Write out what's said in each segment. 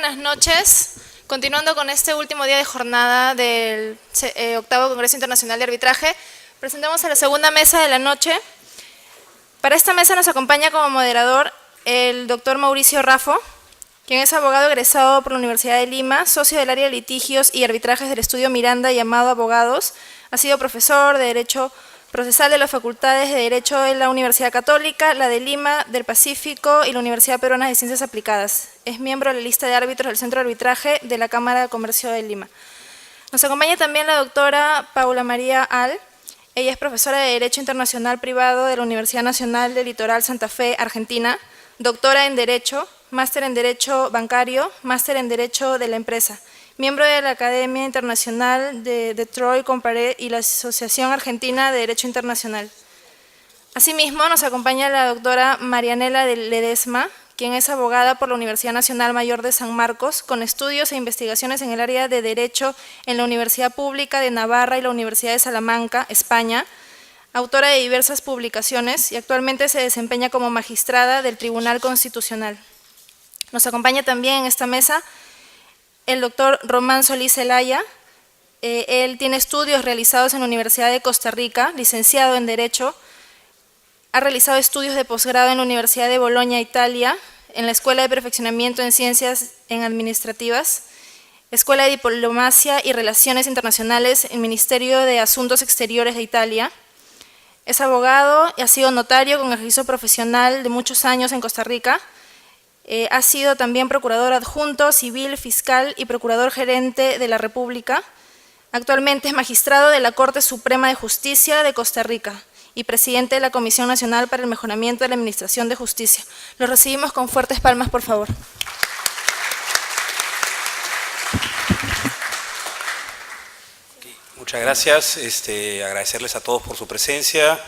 buenas noches. Continuando con este último día de jornada del octavo Congreso Internacional de Arbitraje, presentamos a la segunda mesa de la noche. Para esta mesa nos acompaña como moderador el doctor Mauricio Raffo, quien es abogado egresado por la Universidad de Lima, socio del área de litigios y arbitrajes del estudio Miranda llamado Abogados. Ha sido profesor de Derecho Procesal de las Facultades de Derecho de la Universidad Católica, la de Lima, del Pacífico y la Universidad Peruana de Ciencias Aplicadas. Es miembro de la lista de árbitros del Centro de Arbitraje de la Cámara de Comercio de Lima. Nos acompaña también la doctora Paula María Al. Ella es profesora de Derecho Internacional Privado de la Universidad Nacional del Litoral Santa Fe, Argentina, doctora en Derecho, máster en Derecho Bancario, máster en Derecho de la Empresa, miembro de la Academia Internacional de Detroit Comparé y la Asociación Argentina de Derecho Internacional. Asimismo, nos acompaña la doctora Marianela Ledesma, quien es abogada por la Universidad Nacional Mayor de San Marcos, con estudios e investigaciones en el área de Derecho en la Universidad Pública de Navarra y la Universidad de Salamanca, España, autora de diversas publicaciones y actualmente se desempeña como magistrada del Tribunal Constitucional. Nos acompaña también en esta mesa el doctor Román Solís Zelaya. Él tiene estudios realizados en la Universidad de Costa Rica, licenciado en Derecho. Ha realizado estudios de posgrado en la Universidad de Bolonia, Italia, en la Escuela de Perfeccionamiento en Ciencias Administrativas, Escuela de Diplomacia y Relaciones Internacionales en el Ministerio de Asuntos Exteriores de Italia. Es abogado y ha sido notario con ejercicio profesional de muchos años en Costa Rica. Ha sido también procurador adjunto, civil, fiscal y procurador gerente de la República. Actualmente es magistrado de la Corte Suprema de Justicia de Costa Rica y presidente de la Comisión Nacional para el Mejoramiento de la Administración de Justicia. Los recibimos con fuertes palmas, por favor. Muchas gracias. Agradecerles a todos por su presencia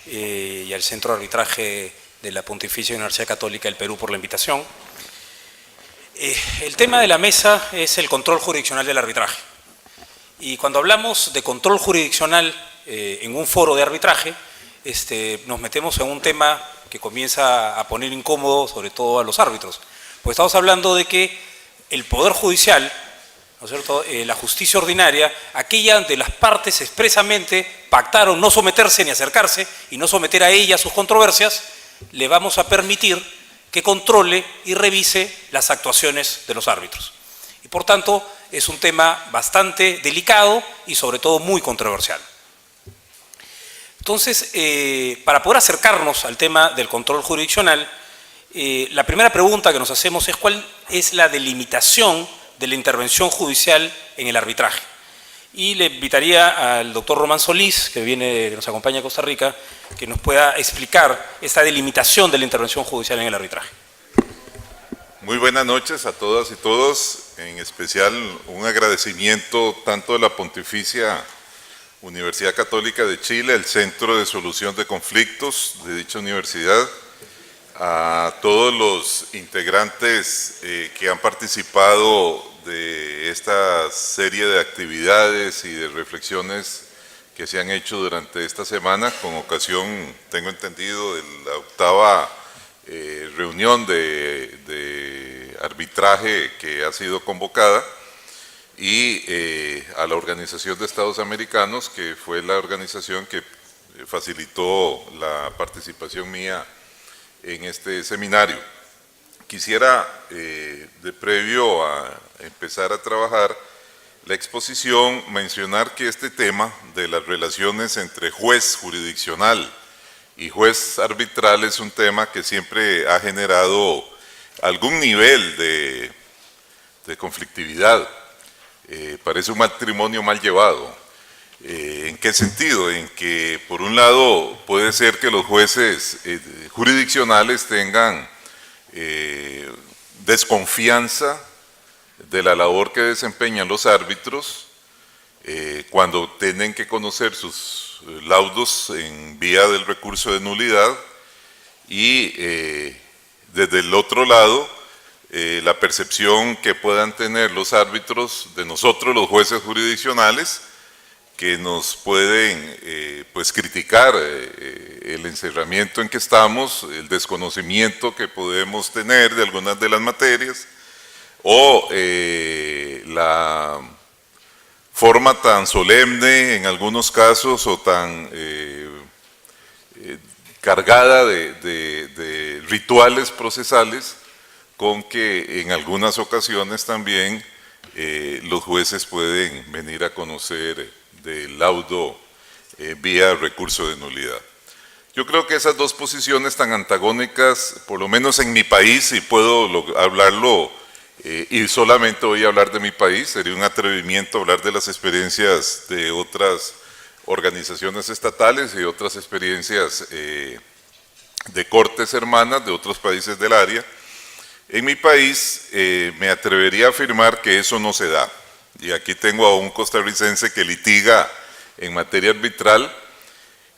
y al Centro de Arbitraje de la Pontificia Universidad Católica del Perú por la invitación. El tema de la mesa es el control jurisdiccional del arbitraje. Y cuando hablamos de control jurisdiccional en un foro de arbitraje, nos metemos en un tema que comienza a poner incómodo sobre todo a los árbitros. Pues estamos hablando de que el Poder Judicial, ¿no es cierto?, la justicia ordinaria, aquella de las partes expresamente pactaron no someterse ni acercarse y no someter a ella sus controversias, le vamos a permitir que controle y revise las actuaciones de los árbitros. Y por tanto, es un tema bastante delicado y sobre todo muy controversial. Entonces, para poder acercarnos al tema del control jurisdiccional, la primera pregunta que nos hacemos es ¿cuál es la delimitación de la intervención judicial en el arbitraje? Y le invitaría al doctor Román Solís, que nos acompaña de Costa Rica, que nos pueda explicar esta delimitación de la intervención judicial en el arbitraje. Muy buenas noches a todas y todos, en especial un agradecimiento tanto de la Pontificia Universidad Católica de Chile, el Centro de Solución de Conflictos de dicha universidad, a todos los integrantes que han participado de esta serie de actividades y de reflexiones que se han hecho durante esta semana con ocasión, tengo entendido, de la octava reunión de arbitraje que ha sido convocada, y a la Organización de Estados Americanos, que fue la organización que facilitó la participación mía en este seminario. Quisiera, previo a empezar a trabajar la exposición, mencionar que este tema de las relaciones entre juez jurisdiccional y juez arbitral es un tema que siempre ha generado algún nivel de conflictividad. Parece un matrimonio mal llevado. ¿En qué sentido? En que, por un lado, puede ser que los jueces jurisdiccionales tengan desconfianza de la labor que desempeñan los árbitros cuando tienen que conocer sus laudos en vía del recurso de nulidad, y desde el otro lado la percepción que puedan tener los árbitros de nosotros, los jueces jurisdiccionales, que nos pueden pues criticar el encerramiento en que estamos, el desconocimiento que podemos tener de algunas de las materias, o la forma tan solemne en algunos casos o tan cargada de rituales procesales con que en algunas ocasiones también los jueces pueden venir a conocer del laudo vía recurso de nulidad. Yo creo que esas dos posiciones tan antagónicas, por lo menos en mi país, y puedo hablarlo, y solamente voy a hablar de mi país, sería un atrevimiento hablar de las experiencias de otras organizaciones estatales y otras experiencias de cortes hermanas de otros países del área. En mi país me atrevería a afirmar que eso no se da. Y aquí tengo a un costarricense que litiga en materia arbitral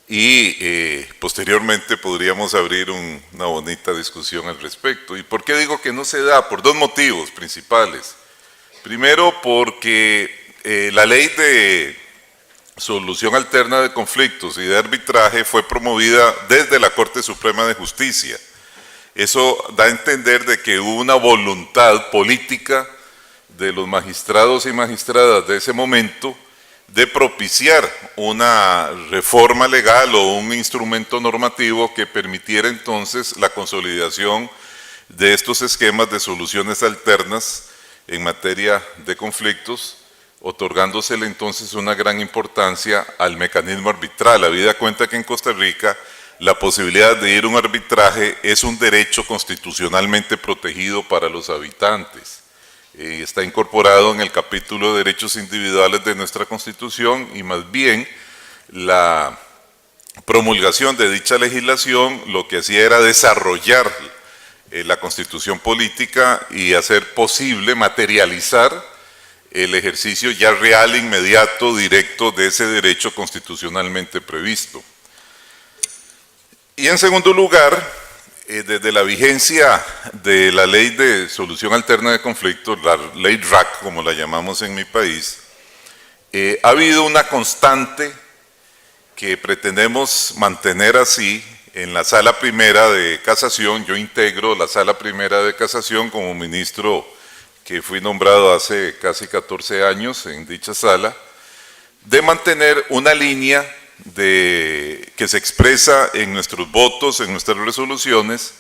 y posteriormente podríamos abrir una bonita discusión al respecto. ¿Y por qué digo que no se da? Por dos motivos principales. Primero, porque la ley de solución alterna de conflictos y de arbitraje fue promovida desde la Corte Suprema de Justicia. Eso da a entender de que hubo una voluntad política de los magistrados y magistradas de ese momento de propiciar una reforma legal o un instrumento normativo que permitiera entonces la consolidación de estos esquemas de soluciones alternas en materia de conflictos, otorgándosele entonces una gran importancia al mecanismo arbitral. Habida cuenta que en Costa Rica la posibilidad de ir a un arbitraje es un derecho constitucionalmente protegido para los habitantes. Está incorporado en el capítulo de derechos individuales de nuestra Constitución y más bien la promulgación de dicha legislación lo que hacía era desarrollar la Constitución política y hacer posible materializar el ejercicio ya real, inmediato, directo de ese derecho constitucionalmente previsto. Y en segundo lugar, desde la vigencia de la Ley de Solución Alterna de Conflictos, la Ley RAC, como la llamamos en mi país, ha habido una constante que pretendemos mantener así en la Sala Primera de Casación. Yo integro la Sala Primera de Casación como ministro que fui nombrado hace casi 14 años en dicha sala, de mantener una línea que se expresa en nuestros votos, en nuestras resoluciones,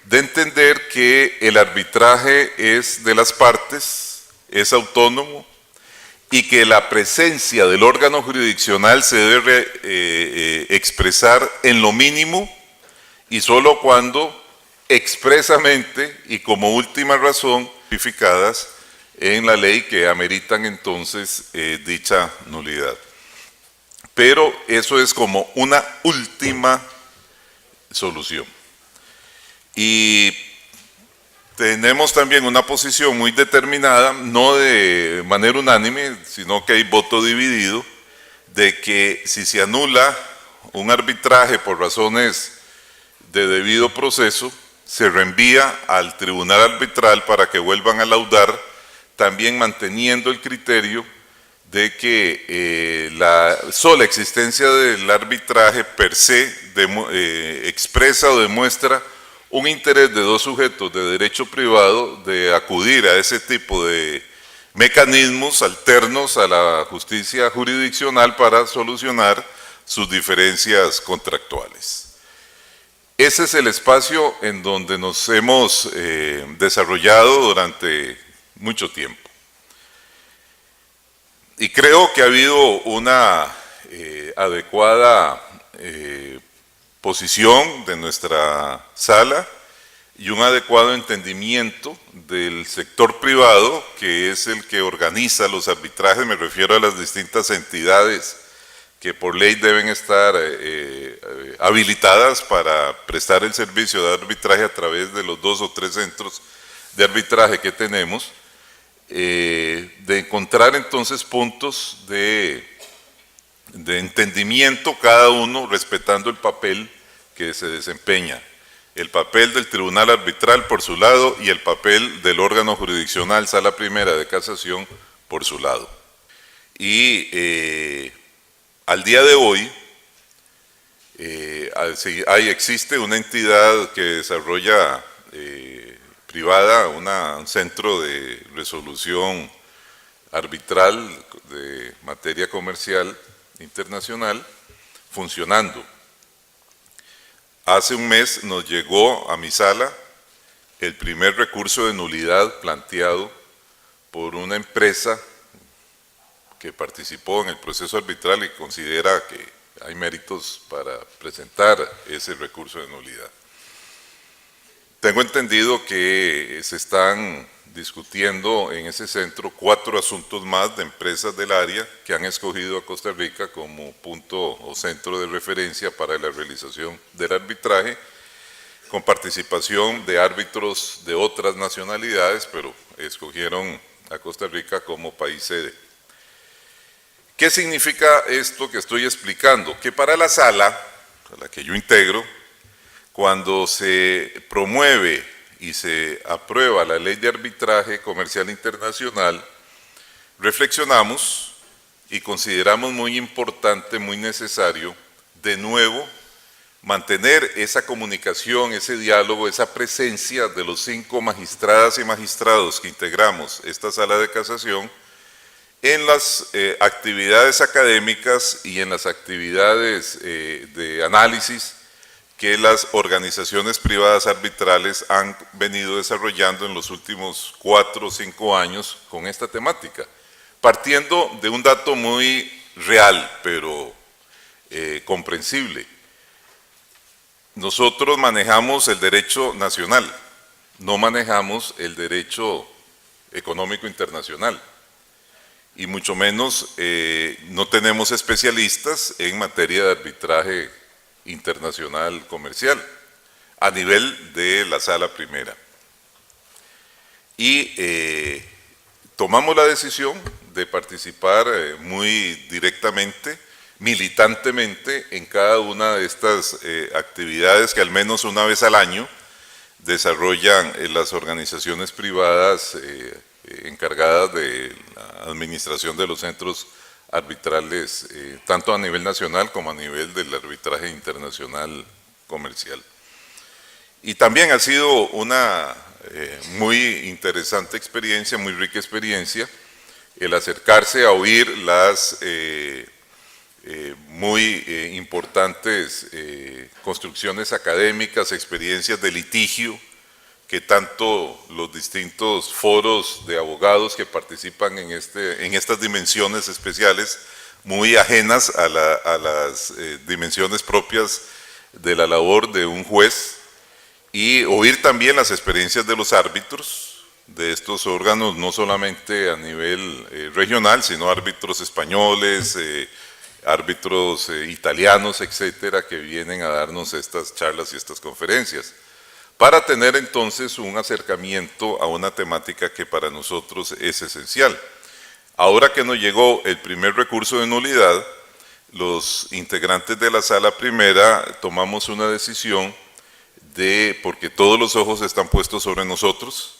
de entender que el arbitraje es de las partes, es autónomo, y que la presencia del órgano jurisdiccional se debe expresar en lo mínimo y solo cuando expresamente y como última razón tipificadas en la ley que ameritan entonces dicha nulidad. Pero eso es como una última solución. Y tenemos también una posición muy determinada, no de manera unánime, sino que hay voto dividido, de que si se anula un arbitraje por razones de debido proceso, se reenvía al tribunal arbitral para que vuelvan a laudar, también manteniendo el criterio de que la sola existencia del arbitraje per se expresa o demuestra un interés de dos sujetos de derecho privado de acudir a ese tipo de mecanismos alternos a la justicia jurisdiccional para solucionar sus diferencias contractuales. Ese es el espacio en donde nos hemos desarrollado durante mucho tiempo. Y creo que ha habido una adecuada posición de nuestra sala y un adecuado entendimiento del sector privado, que es el que organiza los arbitrajes. Me refiero a las distintas entidades que por ley deben estar habilitadas para prestar el servicio de arbitraje a través de los 2 o 3 centros de arbitraje que tenemos, de encontrar entonces puntos de entendimiento cada uno respetando el papel que se desempeña, el papel del tribunal arbitral por su lado y el papel del órgano jurisdiccional, Sala Primera de Casación, por su lado. Y al día de hoy existe una entidad que desarrolla privada, un centro de resolución arbitral de materia comercial internacional funcionando. Hace un mes nos llegó a mi sala el primer recurso de nulidad planteado por una empresa que participó en el proceso arbitral y considera que hay méritos para presentar ese recurso de nulidad. Tengo entendido que se están discutiendo en ese centro 4 asuntos más de empresas del área que han escogido a Costa Rica como punto o centro de referencia para la realización del arbitraje, con participación de árbitros de otras nacionalidades, pero escogieron a Costa Rica como país sede. ¿Qué significa esto que estoy explicando? Que para la sala, a la que yo integro, cuando se promueve y se aprueba la Ley de Arbitraje Comercial Internacional, reflexionamos y consideramos muy importante, muy necesario, de nuevo, mantener esa comunicación, ese diálogo, esa presencia de los 5 magistradas y magistrados que integramos esta sala de casación en las actividades académicas y en las actividades de análisis que las organizaciones privadas arbitrales han venido desarrollando en los últimos 4 o 5 años con esta temática, partiendo de un dato muy real, pero comprensible. Nosotros manejamos el derecho nacional, no manejamos el derecho económico internacional, y mucho menos no tenemos especialistas en materia de arbitraje internacional comercial a nivel de la sala primera. Y tomamos la decisión de participar muy directamente, militantemente, en cada una de estas actividades que al menos una vez al año desarrollan las organizaciones privadas encargadas de la administración de los centros arbitrales, tanto a nivel nacional como a nivel del arbitraje internacional comercial. Y también ha sido una muy interesante experiencia, muy rica experiencia, el acercarse a oír las muy importantes construcciones académicas, experiencias de litigio, que tanto los distintos foros de abogados que participan en estas dimensiones especiales, muy ajenas a las dimensiones propias de la labor de un juez, y oír también las experiencias de los árbitros de estos órganos, no solamente a nivel regional, sino árbitros españoles, árbitros italianos, etcétera, que vienen a darnos estas charlas y estas conferencias, para tener entonces un acercamiento a una temática que para nosotros es esencial. Ahora que nos llegó el primer recurso de nulidad, los integrantes de la sala primera tomamos una decisión porque todos los ojos están puestos sobre nosotros,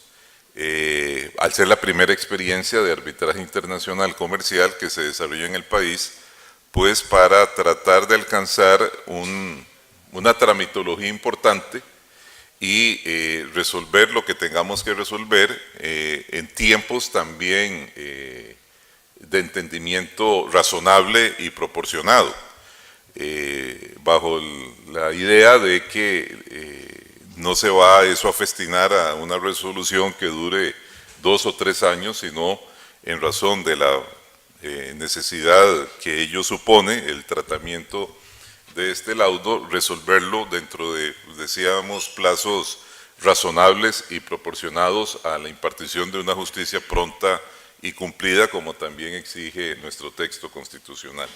al ser la primera experiencia de arbitraje internacional comercial que se desarrolla en el país, pues para tratar de alcanzar una tramitología importante y resolver lo que tengamos que resolver en tiempos también de entendimiento razonable y proporcionado, bajo la idea de que no se va eso a festinar a una resolución que dure 2 o 3 años, sino en razón de la necesidad que ello supone, el tratamiento de este laudo, resolverlo dentro de, decíamos, plazos razonables y proporcionados a la impartición de una justicia pronta y cumplida, como también exige nuestro texto constitucional.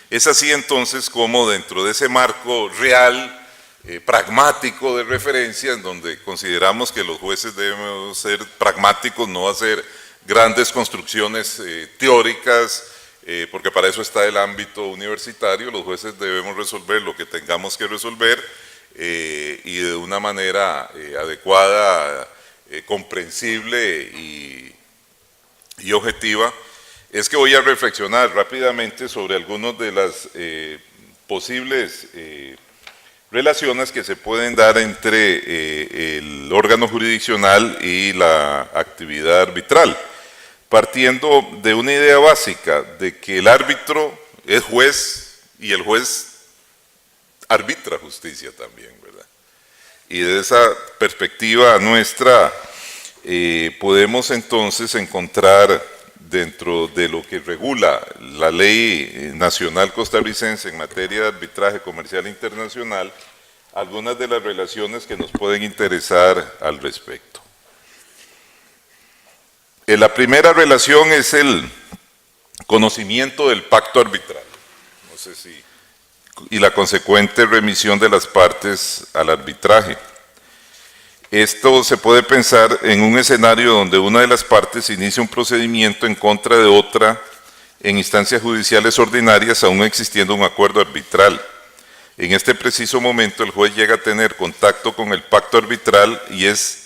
Es así entonces como dentro de ese marco real, pragmático de referencia, en donde consideramos que los jueces deben ser pragmáticos, no hacer grandes construcciones teóricas, porque para eso está el ámbito universitario. Los jueces debemos resolver lo que tengamos que resolver y de una manera adecuada, comprensible y objetiva. Es que voy a reflexionar rápidamente sobre algunos de las posibles relaciones que se pueden dar entre el órgano jurisdiccional y la actividad arbitral, partiendo de una idea básica de que el árbitro es juez y el juez arbitra justicia también, ¿verdad? Y desde esa perspectiva nuestra podemos entonces encontrar dentro de lo que regula la ley nacional costarricense en materia de arbitraje comercial internacional, algunas de las relaciones que nos pueden interesar al respecto. La primera relación es el conocimiento del pacto arbitral, no sé si, y la consecuente remisión de las partes al arbitraje. Esto se puede pensar en un escenario donde una de las partes inicia un procedimiento en contra de otra en instancias judiciales ordinarias, aún existiendo un acuerdo arbitral. En este preciso momento el juez llega a tener contacto con el pacto arbitral y es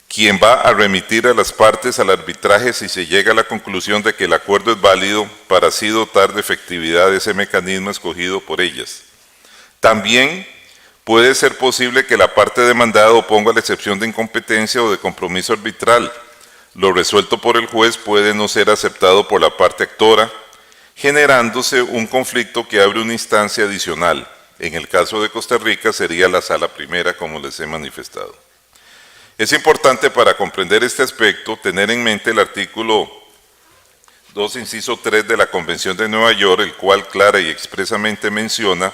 quien va a remitir a las partes al arbitraje si se llega a la conclusión de que el acuerdo es válido para así dotar de efectividad ese mecanismo escogido por ellas. También puede ser posible que la parte demandada oponga la excepción de incompetencia o de compromiso arbitral. Lo resuelto por el juez puede no ser aceptado por la parte actora, generándose un conflicto que abre una instancia adicional. En el caso de Costa Rica sería la sala primera, como les he manifestado. Es importante para comprender este aspecto tener en mente el artículo 2, inciso 3 de la Convención de Nueva York, el cual clara y expresamente menciona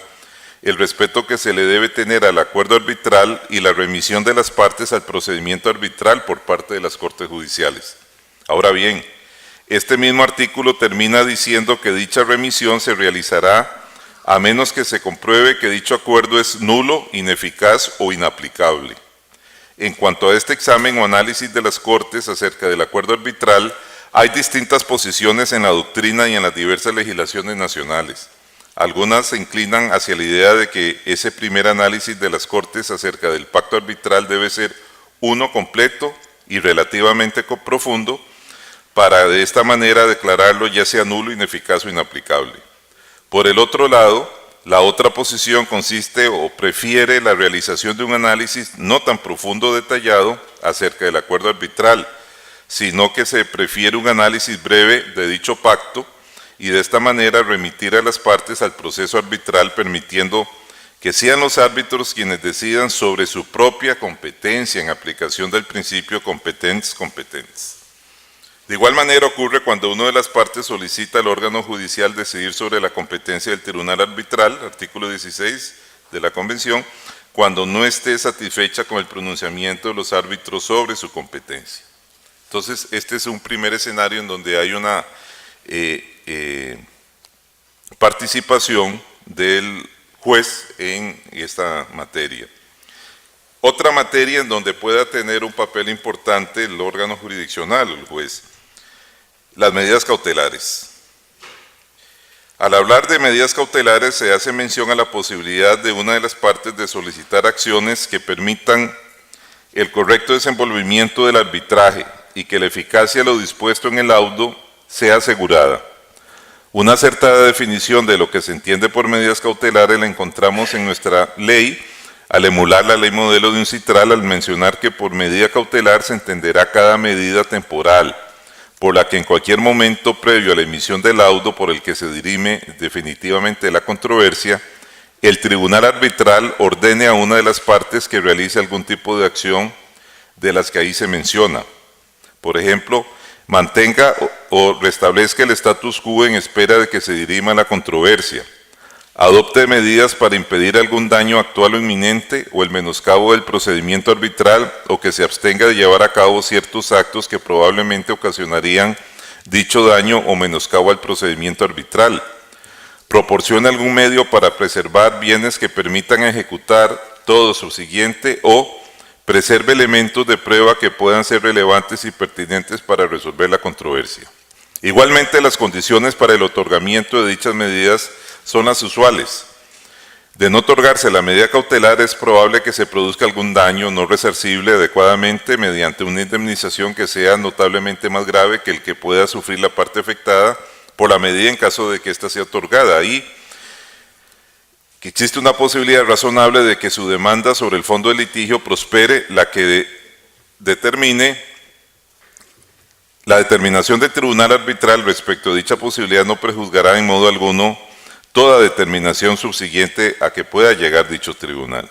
el respeto que se le debe tener al acuerdo arbitral y la remisión de las partes al procedimiento arbitral por parte de las Cortes Judiciales. Ahora bien, este mismo artículo termina diciendo que dicha remisión se realizará a menos que se compruebe que dicho acuerdo es nulo, ineficaz o inaplicable. En cuanto a este examen o análisis de las Cortes acerca del acuerdo arbitral, hay distintas posiciones en la doctrina y en las diversas legislaciones nacionales. Algunas se inclinan hacia la idea de que ese primer análisis de las Cortes acerca del pacto arbitral debe ser uno completo y relativamente profundo para de esta manera declararlo ya sea nulo, ineficaz o inaplicable. Por el otro lado, la otra posición consiste o prefiere la realización de un análisis no tan profundo o detallado acerca del acuerdo arbitral, sino que se prefiere un análisis breve de dicho pacto y de esta manera remitir a las partes al proceso arbitral, permitiendo que sean los árbitros quienes decidan sobre su propia competencia en aplicación del principio competens competens. De igual manera ocurre cuando una de las partes solicita al órgano judicial decidir sobre la competencia del tribunal arbitral, artículo 16 de la Convención, cuando no esté satisfecha con el pronunciamiento de los árbitros sobre su competencia. Entonces, este es un primer escenario en donde hay una participación del juez en esta materia. Otra materia en donde pueda tener un papel importante el órgano jurisdiccional, el juez, las medidas cautelares. Al hablar de medidas cautelares se hace mención a la posibilidad de una de las partes de solicitar acciones que permitan el correcto desenvolvimiento del arbitraje y que la eficacia de lo dispuesto en el laudo sea asegurada. Una acertada definición de lo que se entiende por medidas cautelares la encontramos en nuestra ley, al emular la ley modelo de UNCITRAL, al mencionar que por medida cautelar se entenderá cada medida temporal, por la que en cualquier momento previo a la emisión del laudo por el que se dirime definitivamente la controversia, el tribunal arbitral ordene a una de las partes que realice algún tipo de acción de las que ahí se menciona. Por ejemplo, mantenga o restablezca el status quo en espera de que se dirima la controversia, adopte medidas para impedir algún daño actual o inminente o el menoscabo del procedimiento arbitral o que se abstenga de llevar a cabo ciertos actos que probablemente ocasionarían dicho daño o menoscabo al procedimiento arbitral, proporcione algún medio para preservar bienes que permitan ejecutar todo subsiguiente o preserve elementos de prueba que puedan ser relevantes y pertinentes para resolver la controversia. Igualmente, las condiciones para el otorgamiento de dichas medidas son las usuales. De no otorgarse la medida cautelar, es probable que se produzca algún daño no resarcible adecuadamente mediante una indemnización que sea notablemente más grave que el que pueda sufrir la parte afectada por la medida en caso de que ésta sea otorgada y que existe una posibilidad razonable de que su demanda sobre el fondo de litigio prospere, la que determine la determinación del tribunal arbitral respecto a dicha posibilidad no prejuzgará en modo alguno toda determinación subsiguiente a que pueda llegar dicho tribunal.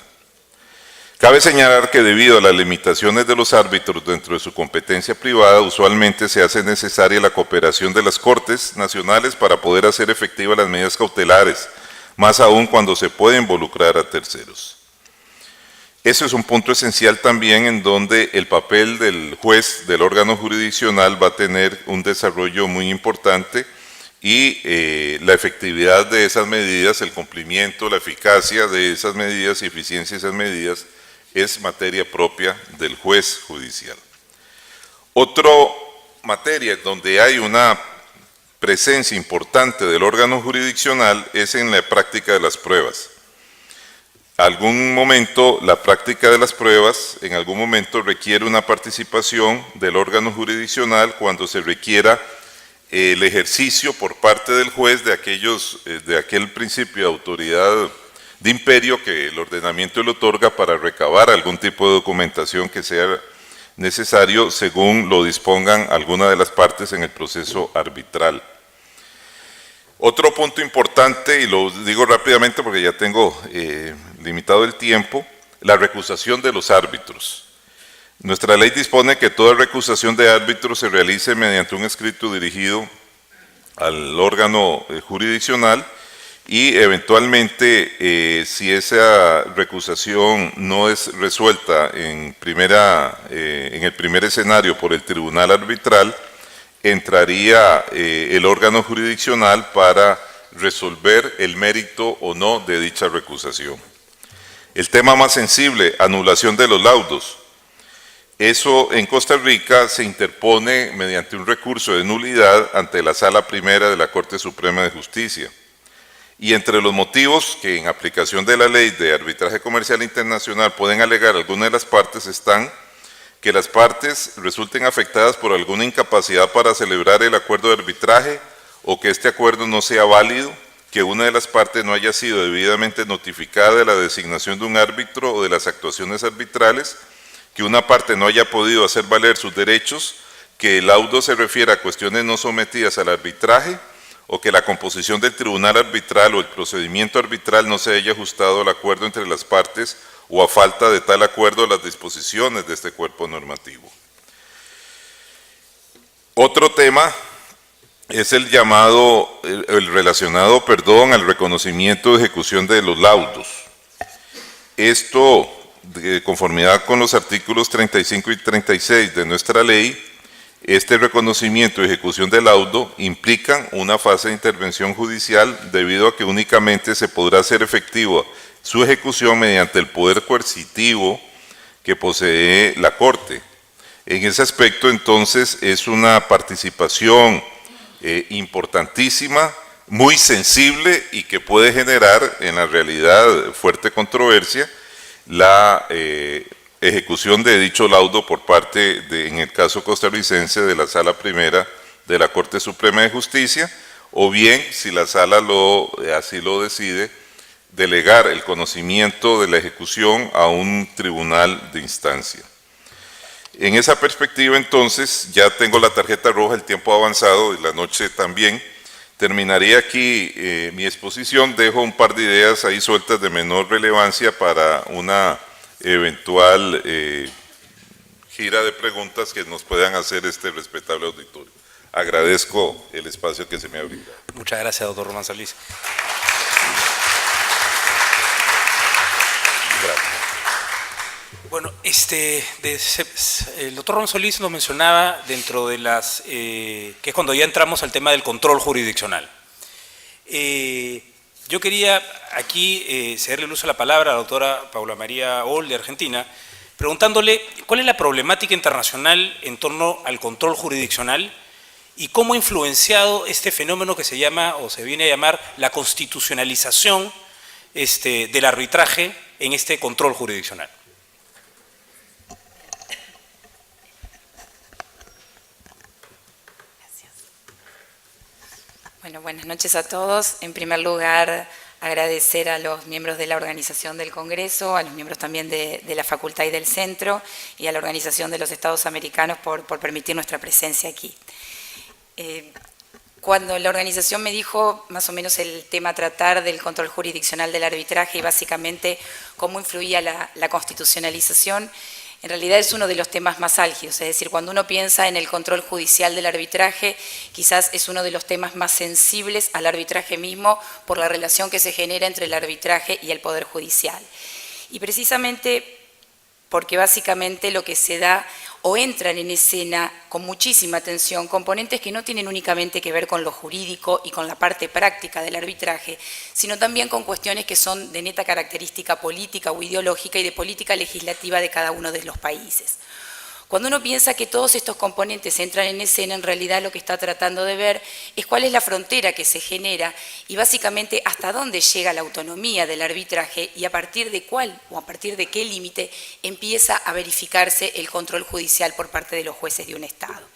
Cabe señalar que debido a las limitaciones de los árbitros dentro de su competencia privada, usualmente se hace necesaria la cooperación de las Cortes Nacionales para poder hacer efectivas las medidas cautelares, más aún cuando se puede involucrar a terceros. Eso es un punto esencial también en donde el papel del juez del órgano jurisdiccional va a tener un desarrollo muy importante y la efectividad de esas medidas, el cumplimiento, la eficacia de esas medidas y eficiencia de esas medidas es materia propia del juez judicial. Otra materia donde hay una presencia importante del órgano jurisdiccional es en la práctica de las pruebas. Algún momento la práctica de las pruebas en algún momento requiere una participación del órgano jurisdiccional cuando se requiera el ejercicio por parte del juez de aquel principio de autoridad de imperio que el ordenamiento le otorga para recabar algún tipo de documentación que sea necesario según lo dispongan alguna de las partes en el proceso arbitral. Otro punto importante, y lo digo rápidamente porque ya tengo limitado el tiempo, la recusación de los árbitros. Nuestra ley dispone que toda recusación de árbitros se realice mediante un escrito dirigido al órgano jurisdiccional y eventualmente si esa recusación no es resuelta en el primer escenario por el tribunal arbitral, entraría el órgano jurisdiccional para resolver el mérito o no de dicha recusación. El tema más sensible, anulación de los laudos. Eso en Costa Rica se interpone mediante un recurso de nulidad ante la Sala Primera de la Corte Suprema de Justicia. Y entre los motivos que en aplicación de la Ley de Arbitraje Comercial Internacional pueden alegar algunas de las partes están que las partes resulten afectadas por alguna incapacidad para celebrar el acuerdo de arbitraje o que este acuerdo no sea válido, que una de las partes no haya sido debidamente notificada de la designación de un árbitro o de las actuaciones arbitrales, que una parte no haya podido hacer valer sus derechos, que el laudo se refiere a cuestiones no sometidas al arbitraje o que la composición del tribunal arbitral o el procedimiento arbitral no se haya ajustado al acuerdo entre las partes o a falta de tal acuerdo las disposiciones de este cuerpo normativo. Otro tema es el relacionado al reconocimiento de ejecución de los laudos. Esto, de conformidad con los artículos 35 y 36 de nuestra ley, este reconocimiento y ejecución del laudo implican una fase de intervención judicial debido a que únicamente se podrá hacer efectiva su ejecución mediante el poder coercitivo que posee la Corte. En ese aspecto, entonces, es una participación importantísima, muy sensible y que puede generar en la realidad fuerte controversia la ejecución de dicho laudo por parte en el caso costarricense, de la Sala Primera de la Corte Suprema de Justicia, o bien, si la Sala así lo decide, delegar el conocimiento de la ejecución a un tribunal de instancia. En esa perspectiva, entonces, ya tengo la tarjeta roja, el tiempo ha avanzado y la noche también. Terminaría aquí mi exposición, dejo un par de ideas ahí sueltas de menor relevancia para una eventual gira de preguntas que nos puedan hacer este respetable auditorio. Agradezco el espacio que se me ha brindado. Muchas gracias, doctor Román Solís. Gracias. Bueno, el doctor Román Solís nos mencionaba dentro de que es cuando ya entramos al tema del control jurisdiccional. Yo quería aquí cederle el uso de la palabra a la doctora Paula María Oll de Argentina, preguntándole cuál es la problemática internacional en torno al control jurisdiccional y cómo ha influenciado este fenómeno que se llama, o se viene a llamar, la constitucionalización del arbitraje en este control jurisdiccional. Bueno, buenas noches a todos. En primer lugar, agradecer a los miembros de la organización del Congreso, a los miembros también de la Facultad y del Centro, y a la Organización de los Estados Americanos por permitir nuestra presencia aquí. Cuando la organización me dijo más o menos el tema a tratar del control jurisdiccional del arbitraje y básicamente cómo influía la constitucionalización, en realidad es uno de los temas más álgidos, es decir, cuando uno piensa en el control judicial del arbitraje, quizás es uno de los temas más sensibles al arbitraje mismo por la relación que se genera entre el arbitraje y el Poder Judicial. Y precisamente porque básicamente lo que se da o entran en escena con muchísima atención componentes que no tienen únicamente que ver con lo jurídico y con la parte práctica del arbitraje, sino también con cuestiones que son de neta característica política o ideológica y de política legislativa de cada uno de los países. Cuando uno piensa que todos estos componentes entran en escena, en realidad lo que está tratando de ver es cuál es la frontera que se genera y básicamente hasta dónde llega la autonomía del arbitraje y a partir de cuál o a partir de qué límite empieza a verificarse el control judicial por parte de los jueces de un Estado.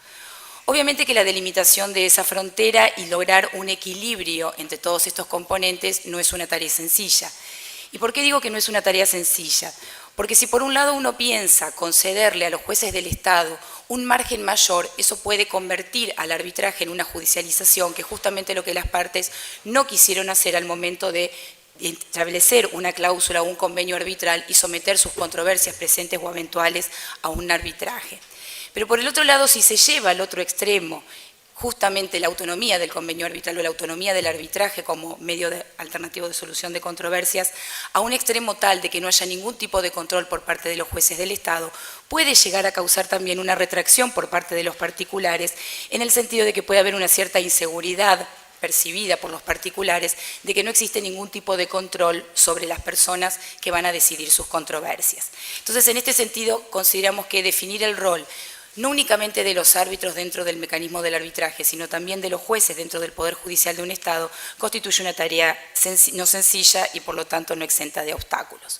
Obviamente que la delimitación de esa frontera y lograr un equilibrio entre todos estos componentes no es una tarea sencilla. ¿Y por qué digo que no es una tarea sencilla? Porque si por un lado uno piensa concederle a los jueces del Estado un margen mayor, eso puede convertir al arbitraje en una judicialización, que es justamente lo que las partes no quisieron hacer al momento de establecer una cláusula o un convenio arbitral y someter sus controversias presentes o eventuales a un arbitraje. Pero por el otro lado, si se lleva al otro extremo, justamente la autonomía del convenio arbitral o la autonomía del arbitraje como medio alternativo de solución de controversias, a un extremo tal de que no haya ningún tipo de control por parte de los jueces del Estado, puede llegar a causar también una retracción por parte de los particulares, en el sentido de que puede haber una cierta inseguridad percibida por los particulares de que no existe ningún tipo de control sobre las personas que van a decidir sus controversias. Entonces, en este sentido, consideramos que definir el rol no únicamente de los árbitros dentro del mecanismo del arbitraje, sino también de los jueces dentro del Poder Judicial de un Estado, constituye una tarea no sencilla y por lo tanto no exenta de obstáculos.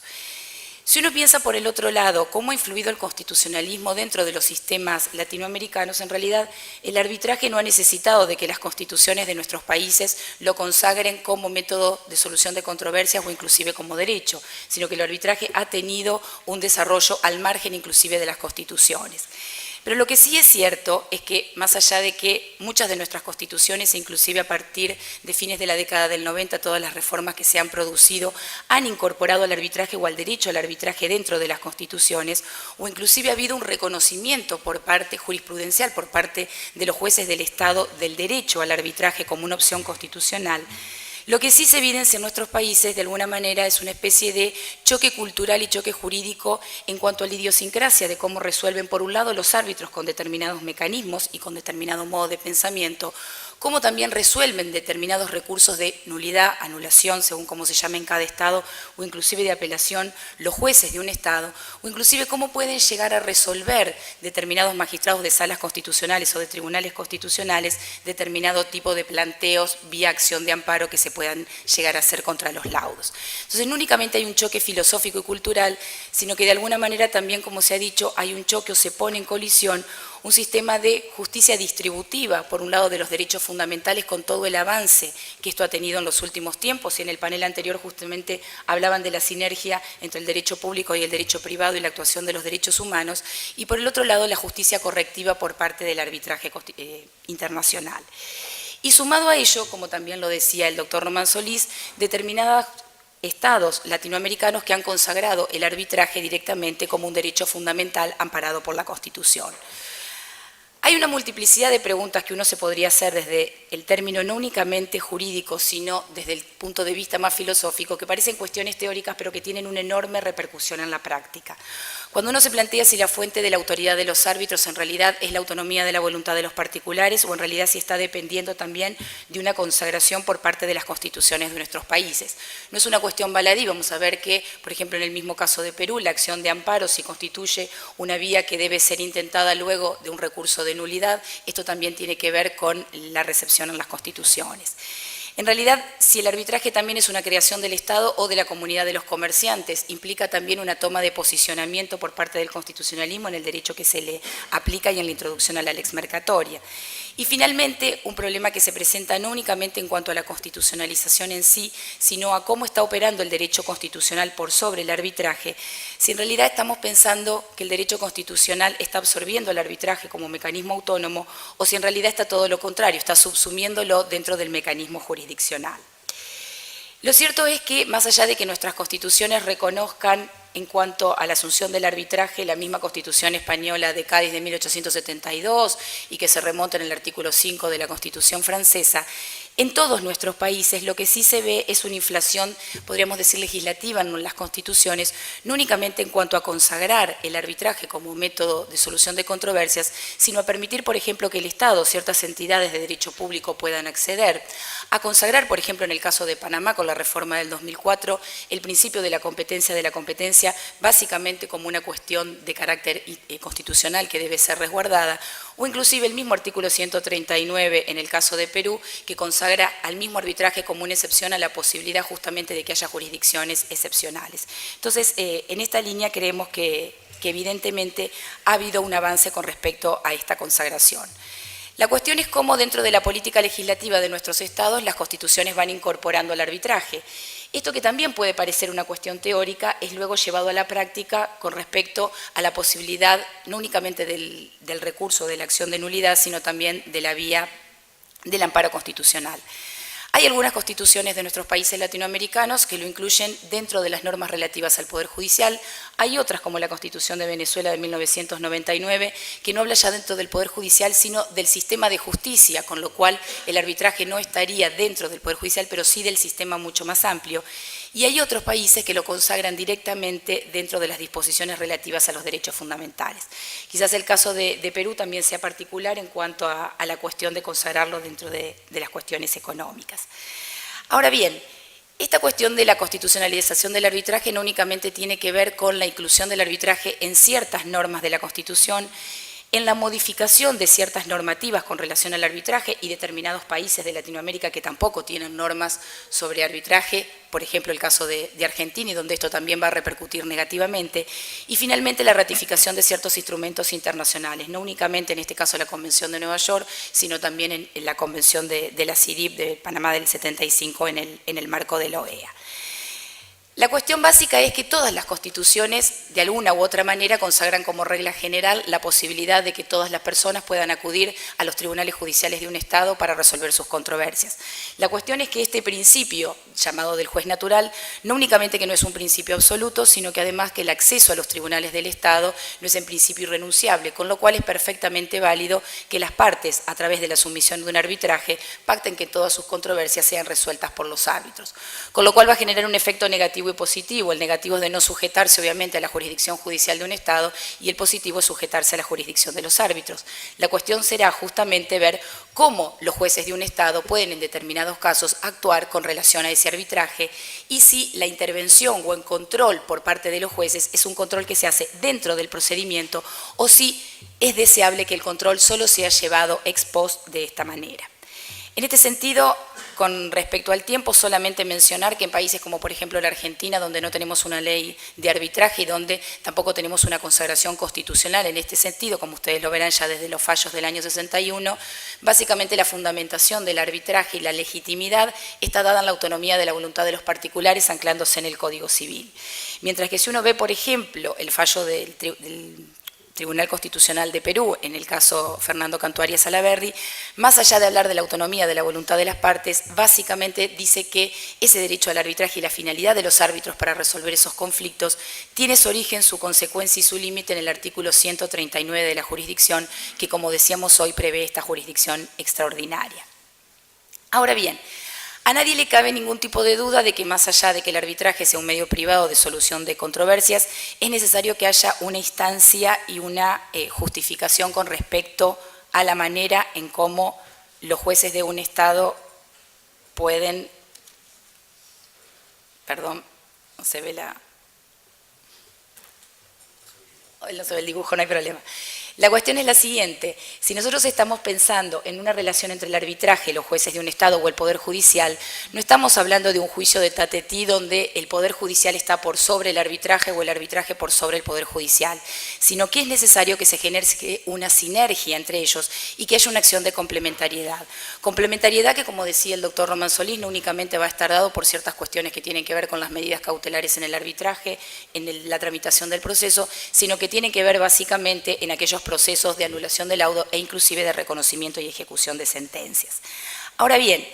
Si uno piensa por el otro lado cómo ha influido el constitucionalismo dentro de los sistemas latinoamericanos, en realidad el arbitraje no ha necesitado de que las constituciones de nuestros países lo consagren como método de solución de controversias o inclusive como derecho, sino que el arbitraje ha tenido un desarrollo al margen inclusive de las constituciones. Pero lo que sí es cierto es que, más allá de que muchas de nuestras constituciones, inclusive a partir de fines de la década del 90, todas las reformas que se han producido, han incorporado al arbitraje o al derecho al arbitraje dentro de las constituciones, o inclusive ha habido un reconocimiento por parte jurisprudencial, por parte de los jueces del Estado, del derecho al arbitraje como una opción constitucional. Lo que sí se evidencia en nuestros países, de alguna manera, es una especie de choque cultural y choque jurídico en cuanto a la idiosincrasia de cómo resuelven, por un lado, los árbitros con determinados mecanismos y con determinado modo de pensamiento, cómo también resuelven determinados recursos de nulidad, anulación, según cómo se llame en cada Estado, o inclusive de apelación, los jueces de un Estado, o inclusive cómo pueden llegar a resolver determinados magistrados de salas constitucionales o de tribunales constitucionales determinado tipo de planteos vía acción de amparo que se puedan llegar a hacer contra los laudos. Entonces, no únicamente hay un choque filosófico y cultural, sino que de alguna manera también, como se ha dicho, hay un choque o se pone en colisión un sistema de justicia distributiva, por un lado de los derechos fundamentales con todo el avance que esto ha tenido en los últimos tiempos, y en el panel anterior justamente hablaban de la sinergia entre el derecho público y el derecho privado y la actuación de los derechos humanos, y por el otro lado la justicia correctiva por parte del arbitraje internacional. Y sumado a ello, como también lo decía el doctor Román Solís, determinados estados latinoamericanos que han consagrado el arbitraje directamente como un derecho fundamental amparado por la Constitución. Hay una multiplicidad de preguntas que uno se podría hacer desde el término no únicamente jurídico, sino desde el punto de vista más filosófico, que parecen cuestiones teóricas, pero que tienen una enorme repercusión en la práctica. Cuando uno se plantea si la fuente de la autoridad de los árbitros en realidad es la autonomía de la voluntad de los particulares o en realidad si está dependiendo también de una consagración por parte de las constituciones de nuestros países. No es una cuestión baladí, vamos a ver que, por ejemplo, en el mismo caso de Perú, la acción de amparo si constituye una vía que debe ser intentada luego de un recurso de nulidad, esto también tiene que ver con la recepción en las constituciones. En realidad, si el arbitraje también es una creación del Estado o de la comunidad de los comerciantes, implica también una toma de posicionamiento por parte del constitucionalismo en el derecho que se le aplica y en la introducción a la lex mercatoria. Y finalmente, un problema que se presenta no únicamente en cuanto a la constitucionalización en sí, sino a cómo está operando el derecho constitucional por sobre el arbitraje, si en realidad estamos pensando que el derecho constitucional está absorbiendo el arbitraje como mecanismo autónomo o si en realidad está todo lo contrario, está subsumiéndolo dentro del mecanismo jurisdiccional. Lo cierto es que, más allá de que nuestras constituciones reconozcan en cuanto a la asunción del arbitraje, la misma Constitución española de Cádiz de 1872 y que se remonta en el artículo 5 de la Constitución francesa, en todos nuestros países lo que sí se ve es una inflación, podríamos decir, legislativa en las constituciones, no únicamente en cuanto a consagrar el arbitraje como método de solución de controversias, sino a permitir, por ejemplo, que el Estado, ciertas entidades de derecho público puedan acceder, a consagrar, por ejemplo, en el caso de Panamá, con la reforma del 2004, el principio de la competencia, básicamente como una cuestión de carácter constitucional que debe ser resguardada, o inclusive el mismo artículo 139 en el caso de Perú, que consagra al mismo arbitraje como una excepción a la posibilidad justamente de que haya jurisdicciones excepcionales. Entonces, en esta línea creemos que evidentemente ha habido un avance con respecto a esta consagración. La cuestión es cómo dentro de la política legislativa de nuestros estados las constituciones van incorporando el arbitraje. Esto que también puede parecer una cuestión teórica es luego llevado a la práctica con respecto a la posibilidad no únicamente del recurso de la acción de nulidad, sino también de la vía del amparo constitucional. Hay algunas constituciones de nuestros países latinoamericanos que lo incluyen dentro de las normas relativas al Poder Judicial. Hay otras, como la Constitución de Venezuela de 1999, que no habla ya dentro del Poder Judicial, sino del sistema de justicia, con lo cual el arbitraje no estaría dentro del Poder Judicial, pero sí del sistema mucho más amplio. Y hay otros países que lo consagran directamente dentro de las disposiciones relativas a los derechos fundamentales. Quizás el caso de Perú también sea particular en cuanto a la cuestión de consagrarlo dentro de las cuestiones económicas. Ahora bien, esta cuestión de la constitucionalización del arbitraje no únicamente tiene que ver con la inclusión del arbitraje en ciertas normas de la Constitución, en la modificación de ciertas normativas con relación al arbitraje y determinados países de Latinoamérica que tampoco tienen normas sobre arbitraje, por ejemplo el caso de Argentina, y donde esto también va a repercutir negativamente, y finalmente la ratificación de ciertos instrumentos internacionales, no únicamente en este caso la Convención de Nueva York, sino también en la Convención de la CIDIP de Panamá del 75 en el marco de la OEA. La cuestión básica es que todas las constituciones, de alguna u otra manera, consagran como regla general la posibilidad de que todas las personas puedan acudir a los tribunales judiciales de un Estado para resolver sus controversias. La cuestión es que este principio, llamado del juez natural, no únicamente que no es un principio absoluto, sino que además que el acceso a los tribunales del Estado no es en principio irrenunciable, con lo cual es perfectamente válido que las partes, a través de la sumisión de un arbitraje, pacten que todas sus controversias sean resueltas por los árbitros, con lo cual va a generar un efecto negativo y positivo. El negativo es de no sujetarse obviamente a la jurisdicción judicial de un Estado y el positivo es sujetarse a la jurisdicción de los árbitros. La cuestión será justamente ver cómo los jueces de un Estado pueden en determinados casos actuar con relación a ese arbitraje y si la intervención o el control por parte de los jueces es un control que se hace dentro del procedimiento o si es deseable que el control solo sea llevado ex post de esta manera. En este sentido, con respecto al tiempo, solamente mencionar que en países como por ejemplo la Argentina, donde no tenemos una ley de arbitraje y donde tampoco tenemos una consagración constitucional en este sentido, como ustedes lo verán ya desde los fallos del año 61, básicamente la fundamentación del arbitraje y la legitimidad está dada en la autonomía de la voluntad de los particulares anclándose en el Código Civil. Mientras que si uno ve, por ejemplo, el fallo del Tribunal Constitucional de Perú, en el caso Fernando Cantuaria Salaverry, más allá de hablar de la autonomía de la voluntad de las partes, básicamente dice que ese derecho al arbitraje y la finalidad de los árbitros para resolver esos conflictos tiene su origen, su consecuencia y su límite en el artículo 139 de la jurisdicción, que como decíamos hoy prevé esta jurisdicción extraordinaria. Ahora bien, a nadie le cabe ningún tipo de duda de que más allá de que el arbitraje sea un medio privado de solución de controversias, es necesario que haya una instancia y una justificación con respecto a la manera en cómo los jueces de un Estado pueden, perdón, no se ve el dibujo, no hay problema. La cuestión es la siguiente: si nosotros estamos pensando en una relación entre el arbitraje, los jueces de un Estado o el Poder Judicial, no estamos hablando de un juicio de tatetí donde el Poder Judicial está por sobre el arbitraje o el arbitraje por sobre el Poder Judicial, sino que es necesario que se genere una sinergia entre ellos y que haya una acción de complementariedad. Complementariedad que, como decía el doctor Román Solís, no únicamente va a estar dado por ciertas cuestiones que tienen que ver con las medidas cautelares en el arbitraje, en la tramitación del proceso, sino que tienen que ver básicamente en aquellos procesos de anulación del laudo e inclusive de reconocimiento y ejecución de sentencias. Ahora bien,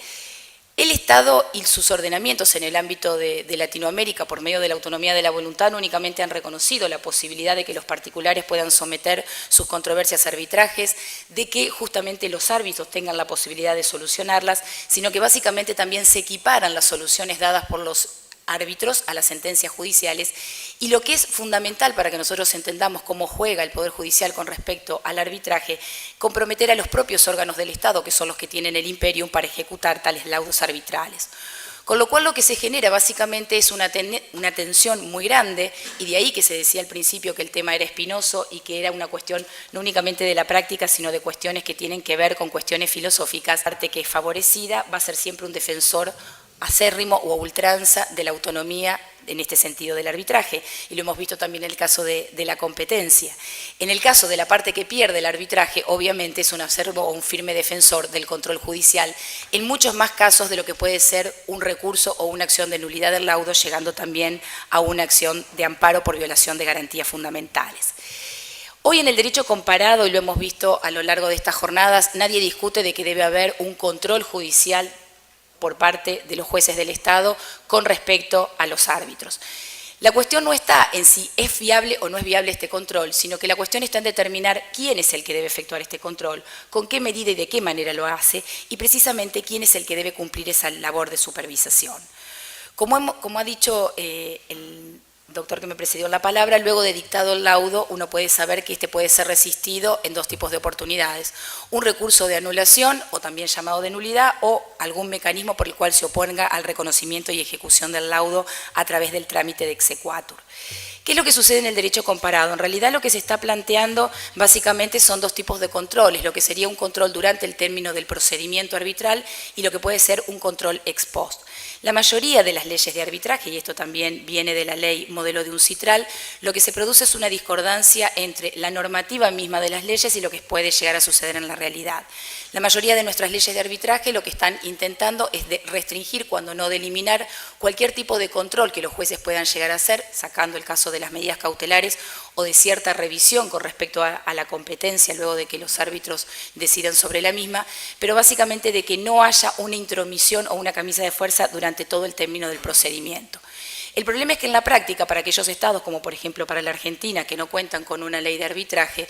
el Estado y sus ordenamientos en el ámbito de Latinoamérica, por medio de la autonomía de la voluntad, no únicamente han reconocido la posibilidad de que los particulares puedan someter sus controversias a arbitrajes, de que justamente los árbitros tengan la posibilidad de solucionarlas, sino que básicamente también se equiparan las soluciones dadas por los árbitros a las sentencias judiciales, y lo que es fundamental para que nosotros entendamos cómo juega el Poder Judicial con respecto al arbitraje, comprometer a los propios órganos del Estado, que son los que tienen el imperium para ejecutar tales laudos arbitrales. Con lo cual lo que se genera básicamente es una tensión muy grande, y de ahí que se decía al principio que el tema era espinoso y que era una cuestión no únicamente de la práctica, sino de cuestiones que tienen que ver con cuestiones filosóficas. La parte que es favorecida va a ser siempre un defensor acérrimo o a ultranza de la autonomía en este sentido del arbitraje, y lo hemos visto también en el caso de la competencia. En el caso de la parte que pierde el arbitraje, obviamente es un acérrimo o un firme defensor del control judicial, en muchos más casos de lo que puede ser un recurso o una acción de nulidad del laudo, llegando también a una acción de amparo por violación de garantías fundamentales. Hoy en el derecho comparado, y lo hemos visto a lo largo de estas jornadas, nadie discute de que debe haber un control judicial por parte de los jueces del Estado con respecto a los árbitros. La cuestión no está en si es viable o no es viable este control, sino que la cuestión está en determinar quién es el que debe efectuar este control, con qué medida y de qué manera lo hace, y precisamente quién es el que debe cumplir esa labor de supervisación. Como ha dicho el doctor que me precedió en la palabra, luego de dictado el laudo, uno puede saber que este puede ser resistido en dos tipos de oportunidades: un recurso de anulación, o también llamado de nulidad, o algún mecanismo por el cual se oponga al reconocimiento y ejecución del laudo a través del trámite de exequatur. ¿Qué es lo que sucede en el derecho comparado? En realidad lo que se está planteando básicamente son dos tipos de controles: lo que sería un control durante el término del procedimiento arbitral y lo que puede ser un control ex post. La mayoría de las leyes de arbitraje, y esto también viene de la ley modelo de UNCITRAL, lo que se produce es una discordancia entre la normativa misma de las leyes y lo que puede llegar a suceder en la realidad. La mayoría de nuestras leyes de arbitraje lo que están intentando es restringir, cuando no de eliminar, cualquier tipo de control que los jueces puedan llegar a hacer, sacando el caso de las medidas cautelares o de cierta revisión con respecto a la competencia luego de que los árbitros decidan sobre la misma, pero básicamente de que no haya una intromisión o una camisa de fuerza durante todo el término del procedimiento. El problema es que en la práctica, para aquellos estados, como por ejemplo para la Argentina, que no cuentan con una ley de arbitraje,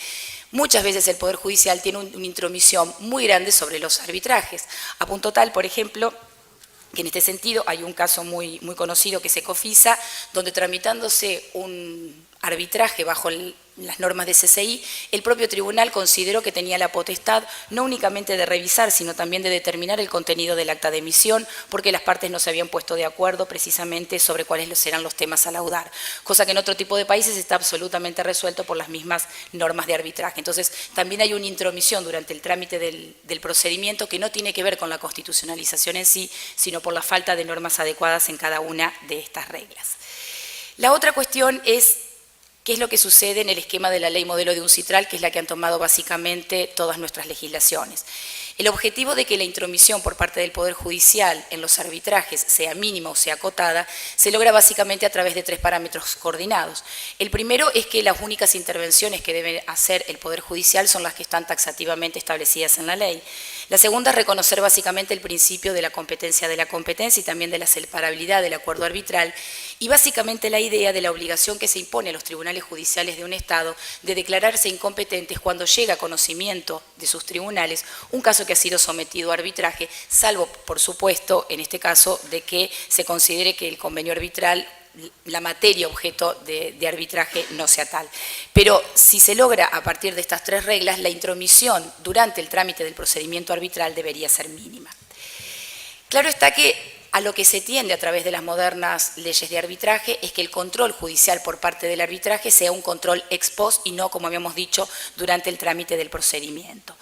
muchas veces el Poder Judicial tiene una intromisión muy grande sobre los arbitrajes, a punto tal, por ejemplo, que en este sentido hay un caso muy conocido que es Ecofisa, donde tramitándose un arbitraje bajo las normas de CCI, el propio tribunal consideró que tenía la potestad no únicamente de revisar, sino también de determinar el contenido del acta de emisión, porque las partes no se habían puesto de acuerdo precisamente sobre cuáles serán los temas a laudar, cosa que en otro tipo de países está absolutamente resuelto por las mismas normas de arbitraje. Entonces, también hay una intromisión durante el trámite del procedimiento que no tiene que ver con la constitucionalización en sí, sino por la falta de normas adecuadas en cada una de estas reglas. La otra cuestión es qué es lo que sucede en el esquema de la ley modelo de UNCITRAL, que es la que han tomado básicamente todas nuestras legislaciones. El objetivo de que la intromisión por parte del Poder Judicial en los arbitrajes sea mínima o sea acotada, se logra básicamente a través de tres parámetros coordinados. El primero es que las únicas intervenciones que debe hacer el Poder Judicial son las que están taxativamente establecidas en la ley. La segunda es reconocer básicamente el principio de la competencia y también de la separabilidad del acuerdo arbitral, y básicamente la idea de la obligación que se impone a los tribunales judiciales de un Estado de declararse incompetentes cuando llega a conocimiento de sus tribunales un caso que ha sido sometido a arbitraje, salvo, por supuesto, en este caso, de que se considere que el convenio arbitral, la materia objeto de arbitraje, no sea tal. Pero si se logra a partir de estas tres reglas, la intromisión durante el trámite del procedimiento arbitral debería ser mínima. Claro está que A lo que se tiende a través de las modernas leyes de arbitraje es que el control judicial por parte del arbitraje sea un control ex post y no, como habíamos dicho, durante el trámite del procedimiento.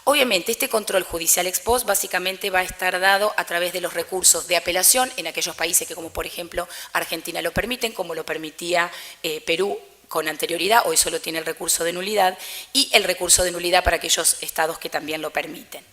Obviamente, este control judicial ex post básicamente va a estar dado a través de los recursos de apelación en aquellos países que, como por ejemplo Argentina, lo permiten, como lo permitía Perú con anterioridad, hoy solo tiene el recurso de nulidad, y el recurso de nulidad para aquellos estados que también lo permiten.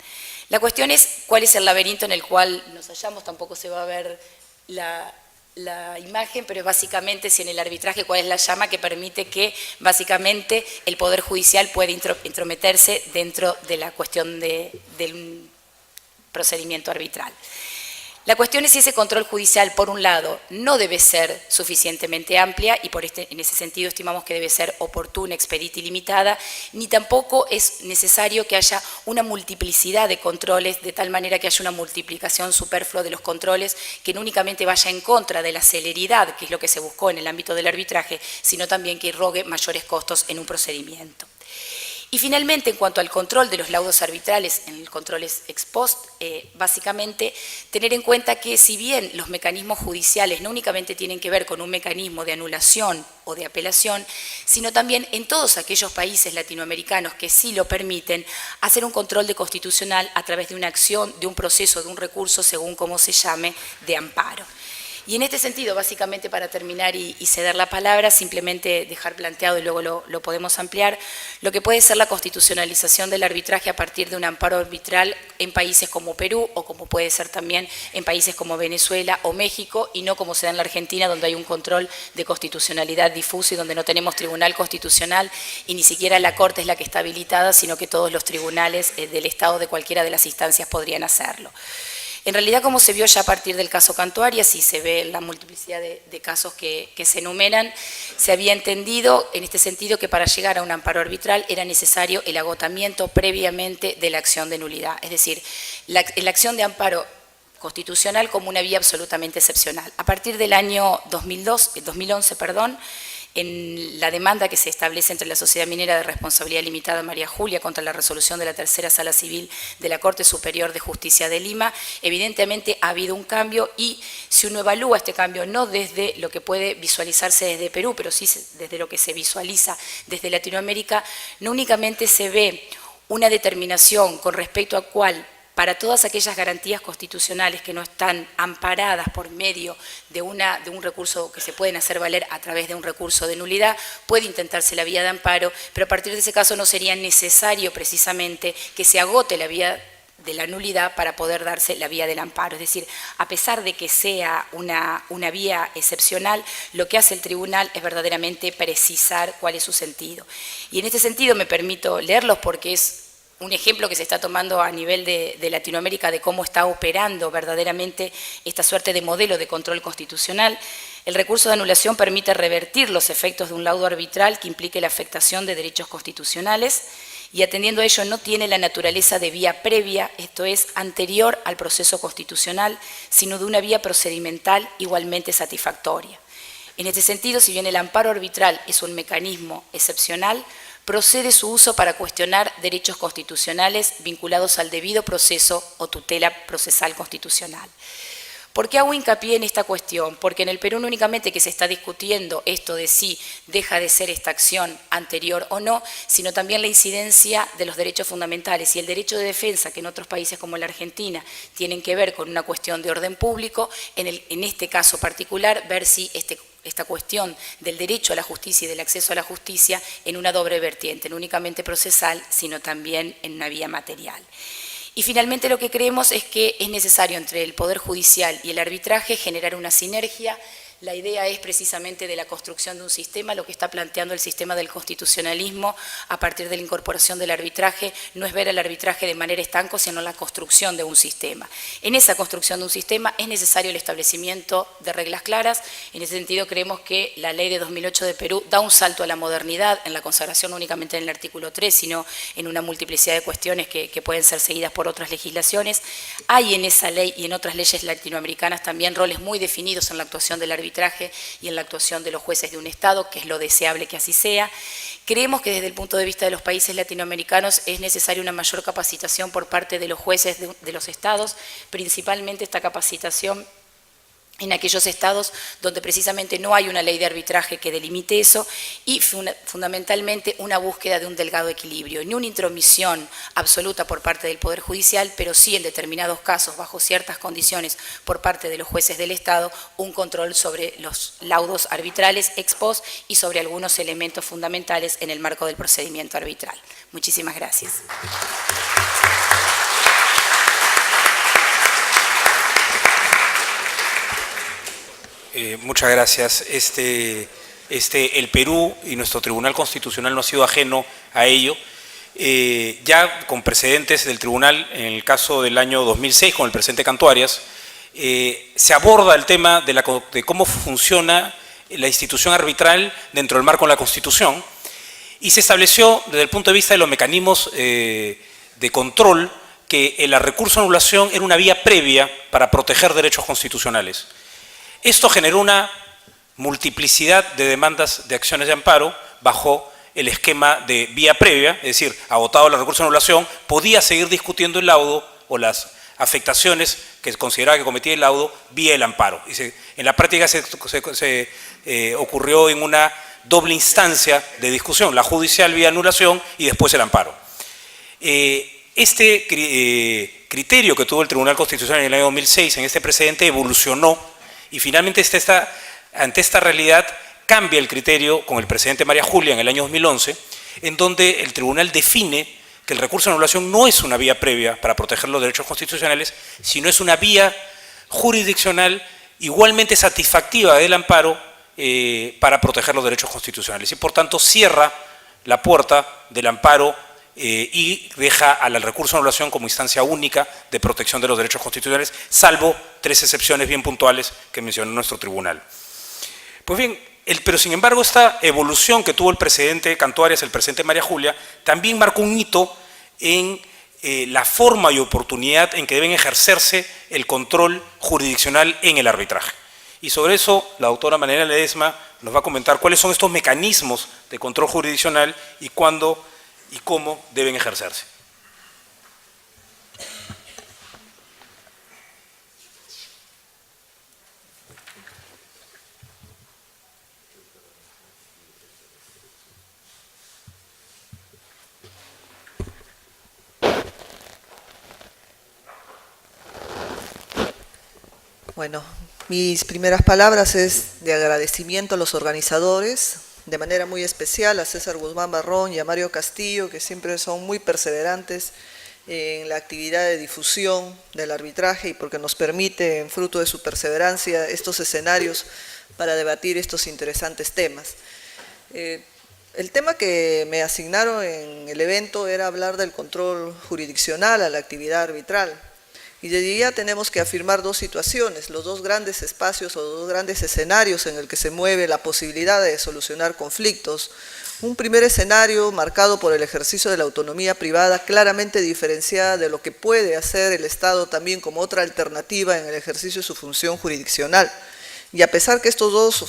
La cuestión es cuál es el laberinto en el cual nos hallamos, tampoco se va a ver la imagen, pero es básicamente si en el arbitraje cuál es la llama que permite que básicamente el Poder Judicial pueda intrometerse dentro de la cuestión del procedimiento arbitral. La cuestión es si ese control judicial, por un lado, no debe ser suficientemente amplia y en ese sentido estimamos que debe ser oportuna, expedita y limitada, ni tampoco es necesario que haya una multiplicidad de controles, de tal manera que haya una multiplicación superflua de los controles que no únicamente vaya en contra de la celeridad, que es lo que se buscó en el ámbito del arbitraje, sino también que irrogue mayores costos en un procedimiento. Y finalmente, en cuanto al control de los laudos arbitrales, en el control ex post, básicamente tener en cuenta que si bien los mecanismos judiciales no únicamente tienen que ver con un mecanismo de anulación o de apelación, sino también en todos aquellos países latinoamericanos que sí lo permiten, hacer un control de constitucional a través de una acción, de un proceso, de un recurso, según cómo se llame, de amparo. Y en este sentido, básicamente para terminar y ceder la palabra, simplemente dejar planteado y luego lo podemos ampliar, lo que puede ser la constitucionalización del arbitraje a partir de un amparo arbitral en países como Perú o como puede ser también en países como Venezuela o México y no como se da en la Argentina, donde hay un control de constitucionalidad difuso y donde no tenemos tribunal constitucional y ni siquiera la Corte es la que está habilitada, sino que todos los tribunales del Estado de cualquiera de las instancias podrían hacerlo. En realidad, como se vio ya a partir del caso Cantuaria, si se ve la multiplicidad de casos que se enumeran, se había entendido en este sentido que para llegar a un amparo arbitral era necesario el agotamiento previamente de la acción de nulidad, es decir, la acción de amparo constitucional como una vía absolutamente excepcional. A partir del año 2011, en la demanda que se establece entre la Sociedad Minera de Responsabilidad Limitada María Julia contra la resolución de la Tercera Sala Civil de la Corte Superior de Justicia de Lima, evidentemente ha habido un cambio y si uno evalúa este cambio no desde lo que puede visualizarse desde Perú, pero sí desde lo que se visualiza desde Latinoamérica, no únicamente se ve una determinación con respecto a cuál para todas aquellas garantías constitucionales que no están amparadas por medio de un recurso que se pueden hacer valer a través de un recurso de nulidad, puede intentarse la vía de amparo, pero a partir de ese caso no sería necesario precisamente que se agote la vía de la nulidad para poder darse la vía del amparo. Es decir, a pesar de que sea una vía excepcional, lo que hace el tribunal es verdaderamente precisar cuál es su sentido. Y en este sentido me permito leerlos porque es un ejemplo que se está tomando a nivel de Latinoamérica de cómo está operando verdaderamente esta suerte de modelo de control constitucional. El recurso de anulación permite revertir los efectos de un laudo arbitral que implique la afectación de derechos constitucionales y atendiendo a ello no tiene la naturaleza de vía previa, esto es, anterior al proceso constitucional, sino de una vía procedimental igualmente satisfactoria. En este sentido, si bien el amparo arbitral es un mecanismo excepcional, procede su uso para cuestionar derechos constitucionales vinculados al debido proceso o tutela procesal constitucional. ¿Por qué hago hincapié en esta cuestión? Porque en el Perú no únicamente que se está discutiendo esto de si deja de ser esta acción anterior o no, sino también la incidencia de los derechos fundamentales y el derecho de defensa que en otros países como la Argentina tienen que ver con una cuestión de orden público, en este caso particular ver si esta cuestión del derecho a la justicia y del acceso a la justicia en una doble vertiente, no únicamente procesal, sino también en una vía material. Y finalmente lo que creemos es que es necesario entre el Poder Judicial y el arbitraje generar una sinergia. La idea es precisamente de la construcción de un sistema, lo que está planteando el sistema del constitucionalismo a partir de la incorporación del arbitraje, no es ver al arbitraje de manera estanco, sino la construcción de un sistema. En esa construcción de un sistema es necesario el establecimiento de reglas claras. En ese sentido creemos que la ley de 2008 de Perú da un salto a la modernidad en la consagración no únicamente en el artículo 3, sino en una multiplicidad de cuestiones que pueden ser seguidas por otras legislaciones. Hay en esa ley y en otras leyes latinoamericanas también roles muy definidos en la actuación del arbitraje y en la actuación de los jueces de un Estado, que es lo deseable que así sea. Creemos que desde el punto de vista de los países latinoamericanos es necesaria una mayor capacitación por parte de los jueces de los Estados, principalmente esta capacitación en aquellos estados donde precisamente no hay una ley de arbitraje que delimite eso y fundamentalmente una búsqueda de un delgado equilibrio, ni una intromisión absoluta por parte del Poder Judicial, pero sí en determinados casos, bajo ciertas condiciones por parte de los jueces del Estado, un control sobre los laudos arbitrales ex post y sobre algunos elementos fundamentales en el marco del procedimiento arbitral. Muchísimas gracias. Muchas gracias. El Perú y nuestro Tribunal Constitucional no ha sido ajeno a ello. Ya con precedentes del Tribunal, en el caso del año 2006, con el presidente Canto Arias, se aborda el tema de cómo funciona la institución arbitral dentro del marco de la Constitución y se estableció desde el punto de vista de los mecanismos de control que el recurso de anulación era una vía previa para proteger derechos constitucionales. Esto generó una multiplicidad de demandas de acciones de amparo bajo el esquema de vía previa, es decir, agotado el recurso de anulación, podía seguir discutiendo el laudo o las afectaciones que se consideraba que cometía el laudo vía el amparo. Y en la práctica se ocurrió en una doble instancia de discusión, la judicial vía anulación y después el amparo. Este criterio que tuvo el Tribunal Constitucional en el año 2006 en este precedente evolucionó y finalmente ante esta realidad cambia el criterio con el presidente María Julia en el año 2011, en donde el tribunal define que el recurso de anulación no es una vía previa para proteger los derechos constitucionales, sino es una vía jurisdiccional igualmente satisfactiva del amparo para proteger los derechos constitucionales. Y por tanto cierra la puerta del amparo y deja al recurso de anulación como instancia única de protección de los derechos constitucionales, salvo 3 excepciones bien puntuales que mencionó nuestro tribunal. Pues bien, pero sin embargo esta evolución que tuvo el presidente Canto Arias, el presidente María Julia, también marcó un hito en la forma y oportunidad en que deben ejercerse el control jurisdiccional en el arbitraje. Y sobre eso la doctora Mariela Ledesma nos va a comentar cuáles son estos mecanismos de control jurisdiccional y cuándo y cómo deben ejercerse. Bueno, mis primeras palabras es de agradecimiento a los organizadores, de manera muy especial a César Guzmán Barrón y a Mario Castillo, que siempre son muy perseverantes en la actividad de difusión del arbitraje y porque nos permite, en fruto de su perseverancia, estos escenarios para debatir estos interesantes temas. El tema que me asignaron en el evento era hablar del control jurisdiccional a la actividad arbitral. Y desde ya tenemos que afirmar 2 situaciones, los 2 grandes espacios o 2 grandes escenarios en el que se mueve la posibilidad de solucionar conflictos. Un primer escenario marcado por el ejercicio de la autonomía privada, claramente diferenciada de lo que puede hacer el Estado también como otra alternativa en el ejercicio de su función jurisdiccional. Y a pesar que estos dos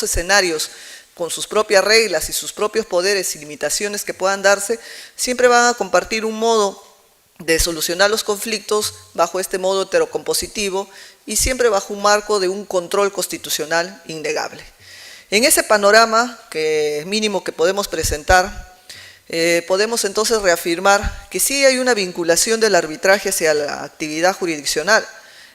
escenarios, con sus propias reglas y sus propios poderes y limitaciones que puedan darse, siempre van a compartir un modo de solucionar los conflictos bajo este modo heterocompositivo y siempre bajo un marco de un control constitucional innegable. En ese panorama que mínimo que podemos presentar, podemos entonces reafirmar que sí hay una vinculación del arbitraje hacia la actividad jurisdiccional.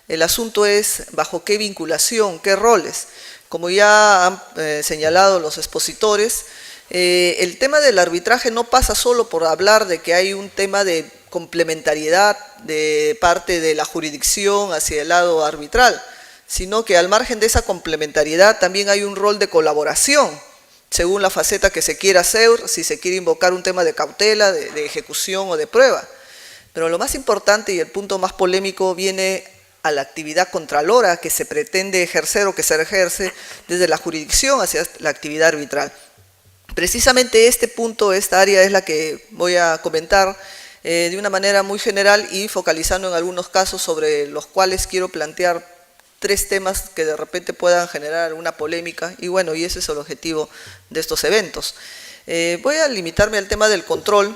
El asunto es bajo qué vinculación, qué roles. Como ya han señalado los expositores, el tema del arbitraje no pasa solo por hablar de que hay un tema de complementariedad de parte de la jurisdicción hacia el lado arbitral, sino que al margen de esa complementariedad también hay un rol de colaboración, según la faceta que se quiera hacer, si se quiere invocar un tema de cautela, de ejecución o de prueba. Pero lo más importante y el punto más polémico viene a la actividad contralora que se pretende ejercer o que se ejerce desde la jurisdicción hacia la actividad arbitral. Precisamente este punto, esta área es la que voy a comentar de una manera muy general y focalizando en algunos casos sobre los cuales quiero plantear 3 temas que de repente puedan generar una polémica y bueno, y ese es el objetivo de estos eventos. Voy a limitarme al tema del control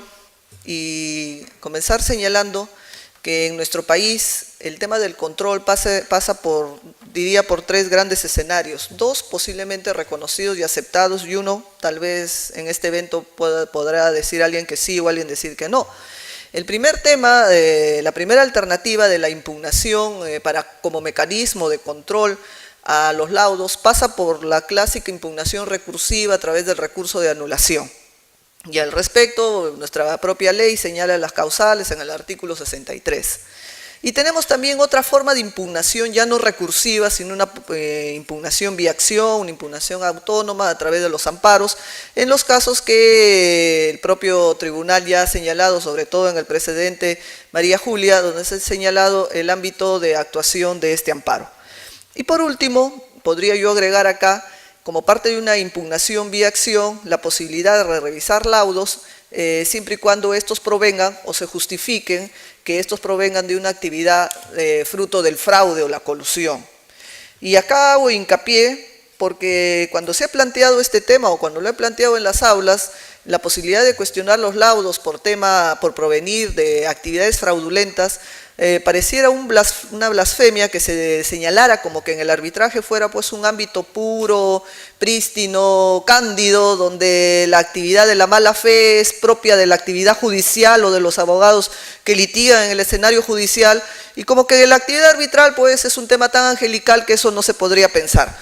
y comenzar señalando que en nuestro país el tema del control pasa por, diría, por tres grandes escenarios. Dos posiblemente reconocidos y aceptados, y uno tal vez en este evento podrá decir alguien que sí o alguien decir que no. El primer tema, la primera alternativa de la impugnación como mecanismo de control a los laudos pasa por la clásica impugnación recursiva a través del recurso de anulación. Y al respecto, nuestra propia ley señala las causales en el artículo 63. Y tenemos también otra forma de impugnación ya no recursiva, sino una impugnación vía acción, una impugnación autónoma a través de los amparos, en los casos que el propio tribunal ya ha señalado, sobre todo en el precedente María Julia, donde se ha señalado el ámbito de actuación de este amparo. Y por último, podría yo agregar acá, como parte de una impugnación vía acción, la posibilidad de revisar laudos, siempre y cuando estos provengan o se justifiquen que estos provengan de una actividad fruto del fraude o la colusión. Y acá hago hincapié porque cuando se ha planteado este tema o cuando lo he planteado en las aulas, la posibilidad de cuestionar los laudos por provenir de actividades fraudulentas, pareciera una blasfemia que se señalara como que en el arbitraje fuera pues un ámbito puro, prístino, cándido, donde la actividad de la mala fe es propia de la actividad judicial o de los abogados que litigan en el escenario judicial, y como que la actividad arbitral pues es un tema tan angelical que eso no se podría pensar,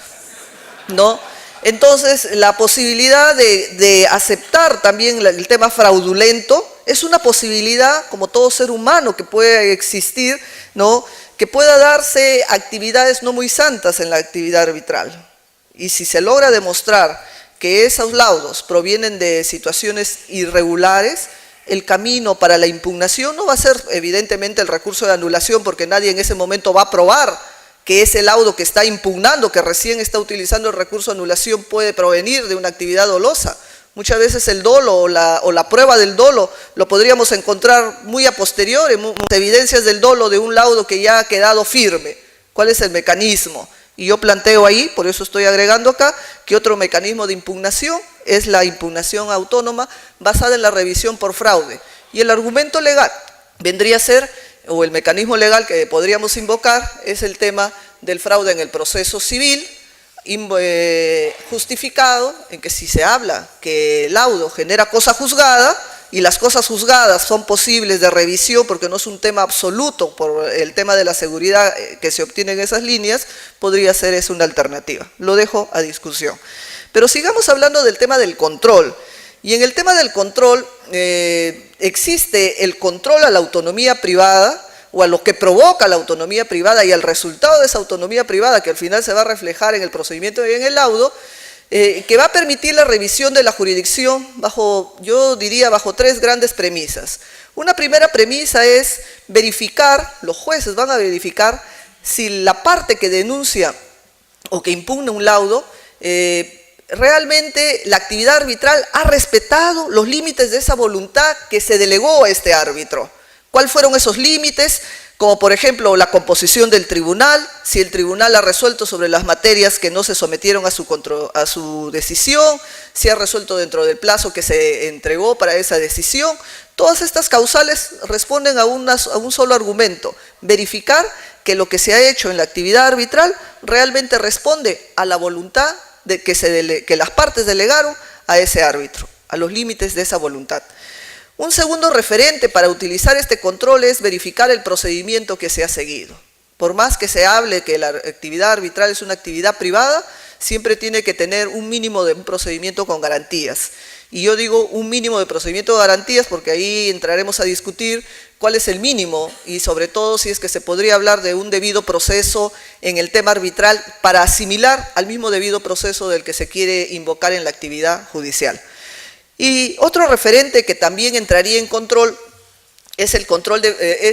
¿no? Entonces, la posibilidad de aceptar también el tema fraudulento es una posibilidad, como todo ser humano, que puede existir, ¿no? Que pueda darse actividades no muy santas en la actividad arbitral. Y si se logra demostrar que esos laudos provienen de situaciones irregulares, el camino para la impugnación no va a ser evidentemente el recurso de anulación, porque nadie en ese momento va a probar que ese laudo que está impugnando, que recién está utilizando el recurso de anulación, puede provenir de una actividad dolosa. Muchas veces el dolo o la prueba del dolo lo podríamos encontrar muy a posteriori, evidencias del dolo de un laudo que ya ha quedado firme. ¿Cuál es el mecanismo? Y yo planteo ahí, por eso estoy agregando acá, que otro mecanismo de impugnación es la impugnación autónoma basada en la revisión por fraude. Y el argumento legal vendría a ser, o el mecanismo legal que podríamos invocar, es el tema del fraude en el proceso civil, justificado en que si se habla que el laudo genera cosa juzgada, y las cosas juzgadas son posibles de revisión porque no es un tema absoluto por el tema de la seguridad que se obtiene en esas líneas, podría ser esa una alternativa. Lo dejo a discusión. Pero sigamos hablando del tema del control. Y en el tema del control, existe el control a la autonomía privada, o a lo que provoca la autonomía privada y al resultado de esa autonomía privada, que al final se va a reflejar en el procedimiento y en el laudo, que va a permitir la revisión de la jurisdicción yo diría, bajo tres grandes premisas. Una primera premisa es verificar, los jueces van a verificar si la parte que denuncia o que impugna un laudo, realmente la actividad arbitral ha respetado los límites de esa voluntad que se delegó a este árbitro. ¿Cuáles fueron esos límites? Como por ejemplo la composición del tribunal, si el tribunal ha resuelto sobre las materias que no se sometieron a su decisión, si ha resuelto dentro del plazo que se entregó para esa decisión. Todas estas causales responden a un solo argumento: verificar que lo que se ha hecho en la actividad arbitral realmente responde a la voluntad que las partes delegaron a ese árbitro, a los límites de esa voluntad. Un segundo referente para utilizar este control es verificar el procedimiento que se ha seguido. Por más que se hable que la actividad arbitral es una actividad privada, siempre tiene que tener un mínimo de un procedimiento con garantías. Y yo digo un mínimo de procedimiento de garantías porque ahí entraremos a discutir cuál es el mínimo y sobre todo si es que se podría hablar de un debido proceso en el tema arbitral para asimilar al mismo debido proceso del que se quiere invocar en la actividad judicial. Y otro referente que también entraría en control es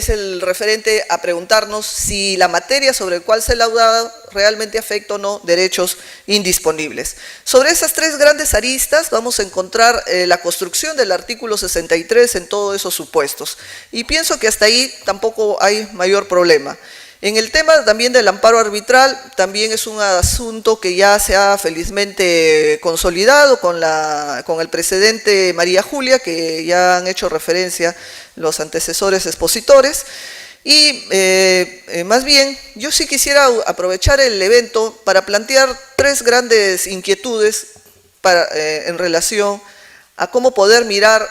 el referente a preguntarnos si la materia sobre la cual se lauda realmente afecta o no derechos indisponibles. Sobre esas tres grandes aristas vamos a encontrar la construcción del artículo 63 en todos esos supuestos. Y pienso que hasta ahí tampoco hay mayor problema. En el tema también del amparo arbitral, también es un asunto que ya se ha felizmente consolidado con el precedente María Julia, que ya han hecho referencia los antecesores expositores. Y más bien, yo sí quisiera aprovechar el evento para plantear tres grandes inquietudes en relación a cómo poder mirar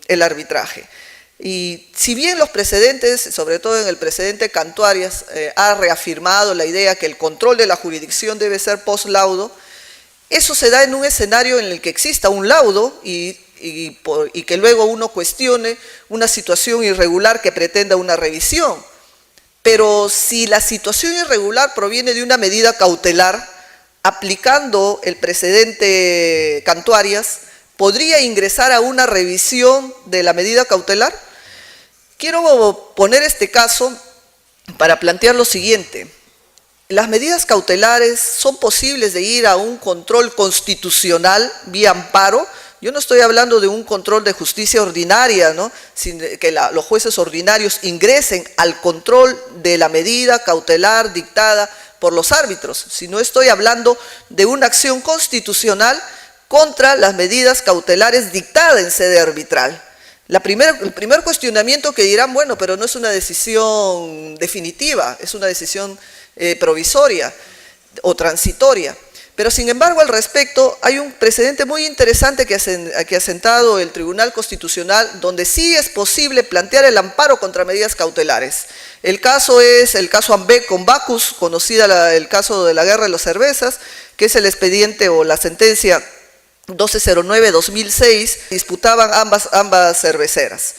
el arbitraje. Y si bien los precedentes, sobre todo en el precedente Cantuarias, ha reafirmado la idea que el control de la jurisdicción debe ser post laudo, eso se da en un escenario en el que exista un laudo y que luego uno cuestione una situación irregular que pretenda una revisión. Pero si la situación irregular proviene de una medida cautelar, aplicando el precedente Cantuarias, ¿podría ingresar a una revisión de la medida cautelar? Quiero poner este caso para plantear lo siguiente. Las medidas cautelares son posibles de ir a un control constitucional vía amparo. Yo no estoy hablando de un control de justicia ordinaria, ¿no? Sin que los jueces ordinarios ingresen al control de la medida cautelar dictada por los árbitros, sino estoy hablando de una acción constitucional contra las medidas cautelares dictadas en sede arbitral. El primer cuestionamiento que dirán, bueno, pero no es una decisión definitiva, es una decisión provisoria o transitoria. Pero sin embargo, al respecto, hay un precedente muy interesante que ha sentado el Tribunal Constitucional, donde sí es posible plantear el amparo contra medidas cautelares. El caso es el caso Ambec con Bacus, conocida el caso de la guerra de las cervezas, que es el expediente o la sentencia 1209-2006, disputaban ambas cerveceras,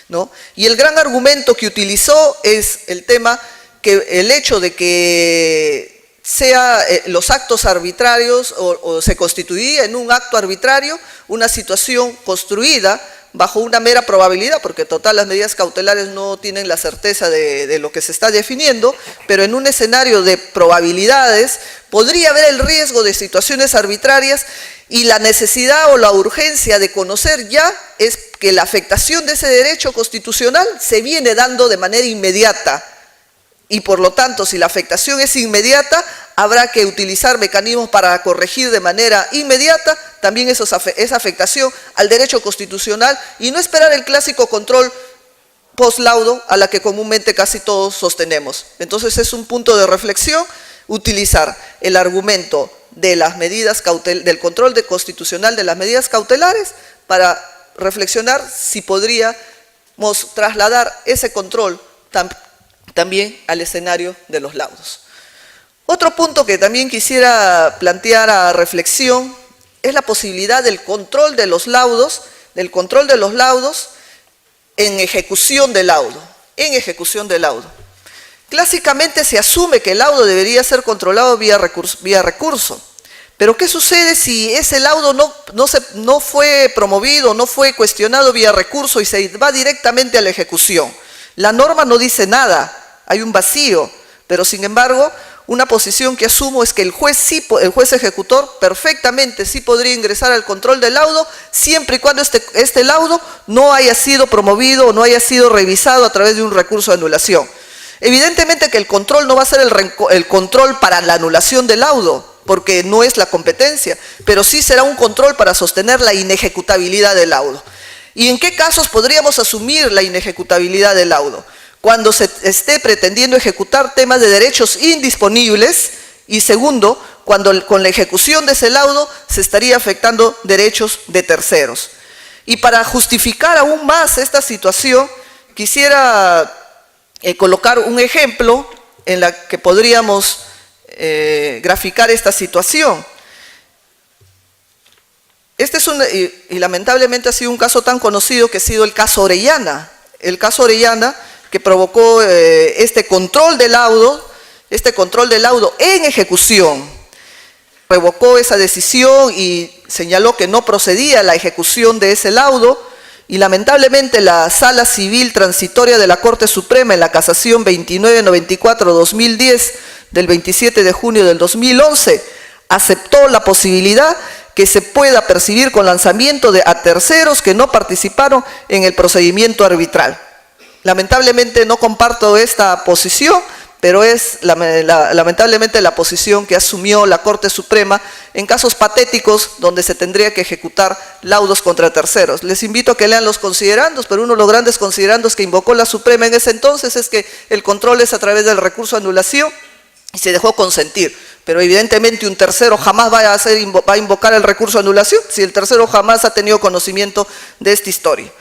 ¿no? Y el gran argumento que utilizó es el tema que el hecho de que los actos arbitrarios o se constituía en un acto arbitrario una situación construida bajo una mera probabilidad, porque total las medidas cautelares no tienen la certeza de lo que se está definiendo, pero en un escenario de probabilidades podría haber el riesgo de situaciones arbitrarias y la necesidad o la urgencia de conocer ya es que la afectación de ese derecho constitucional se viene dando de manera inmediata. Y por lo tanto, si la afectación es inmediata, habrá que utilizar mecanismos para corregir de manera inmediata también esa afectación al derecho constitucional y no esperar el clásico control post laudo a la que comúnmente casi todos sostenemos. Entonces es un punto de reflexión utilizar el argumento de las medidas del control constitucional de las medidas cautelares para reflexionar si podríamos trasladar ese control también al escenario de los laudos. Otro punto que también quisiera plantear a reflexión es la posibilidad del control de los laudos, en ejecución de laudo, Clásicamente se asume que el laudo debería ser controlado vía recurso, pero ¿qué sucede si ese laudo no fue promovido, no fue cuestionado vía recurso y se va directamente a la ejecución? La norma no dice nada, hay un vacío, pero sin embargo, una posición que asumo es que el juez ejecutor perfectamente sí podría ingresar al control del laudo siempre y cuando este laudo no haya sido promovido o no haya sido revisado a través de un recurso de anulación. Evidentemente que el control no va a ser el control para la anulación del laudo, porque no es la competencia, pero sí será un control para sostener la inejecutabilidad del laudo. ¿Y en qué casos podríamos asumir la inejecutabilidad del laudo? Cuando se esté pretendiendo ejecutar temas de derechos indisponibles y segundo, cuando con la ejecución de ese laudo se estaría afectando derechos de terceros. Y para justificar aún más esta situación, quisiera colocar un ejemplo en la que podríamos graficar esta situación. Este es y lamentablemente ha sido un caso tan conocido que ha sido el caso Orellana. El caso Orellana que provocó este control de laudo en ejecución. Revocó esa decisión y señaló que no procedía la ejecución de ese laudo y lamentablemente la Sala Civil Transitoria de la Corte Suprema en la casación 2994-2010 del 27 de junio del 2011 aceptó la posibilidad que se pueda percibir con lanzamiento a terceros que no participaron en el procedimiento arbitral. Lamentablemente no comparto esta posición, pero es lamentablemente la posición que asumió la Corte Suprema en casos patéticos donde se tendría que ejecutar laudos contra terceros. Les invito a que lean los considerandos, pero uno de los grandes considerandos que invocó la Suprema en ese entonces es que el control es a través del recurso de anulación y se dejó consentir. Pero evidentemente un tercero jamás va a invocar el recurso de anulación si el tercero jamás ha tenido conocimiento de esta historia.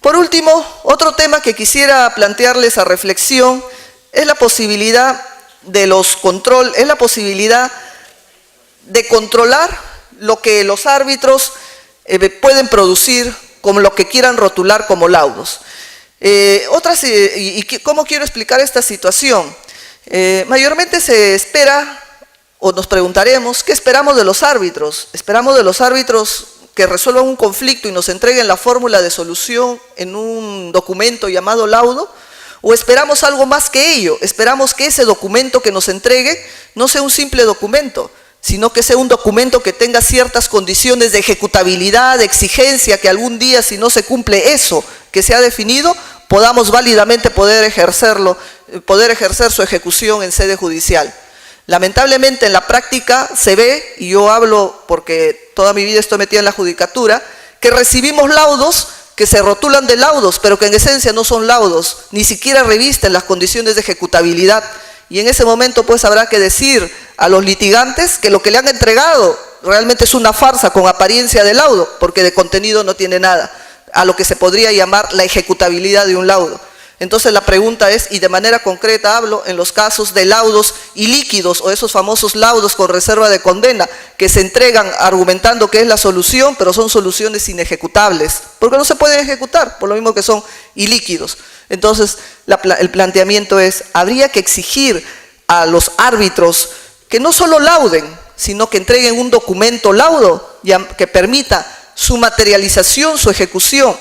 Por último, otro tema que quisiera plantearles a reflexión es la posibilidad de la posibilidad de controlar lo que los árbitros pueden producir como lo que quieran rotular como laudos. ¿Cómo quiero explicar esta situación? Mayormente se espera, o nos preguntaremos, ¿qué esperamos de los árbitros? Esperamos de los árbitros que resuelvan un conflicto y nos entreguen la fórmula de solución en un documento llamado laudo, o esperamos algo más que ello, esperamos que ese documento que nos entregue no sea un simple documento, sino que sea un documento que tenga ciertas condiciones de ejecutabilidad, de exigencia, que algún día, si no se cumple eso que se ha definido, podamos válidamente poder ejercer su ejecución en sede judicial. Lamentablemente en la práctica se ve, y yo hablo porque toda mi vida estoy metida en la judicatura, que recibimos laudos que se rotulan de laudos, pero que en esencia no son laudos, ni siquiera revisten las condiciones de ejecutabilidad. Y en ese momento pues habrá que decir a los litigantes que lo que le han entregado realmente es una farsa con apariencia de laudo, porque de contenido no tiene nada, a lo que se podría llamar la ejecutabilidad de un laudo. Entonces la pregunta es, y de manera concreta hablo en los casos de laudos ilíquidos o esos famosos laudos con reserva de condena que se entregan argumentando que es la solución, pero son soluciones inejecutables, porque no se pueden ejecutar, por lo mismo que son ilíquidos. Entonces el planteamiento es, habría que exigir a los árbitros que no solo lauden, sino que entreguen un documento laudo que permita su materialización, su ejecución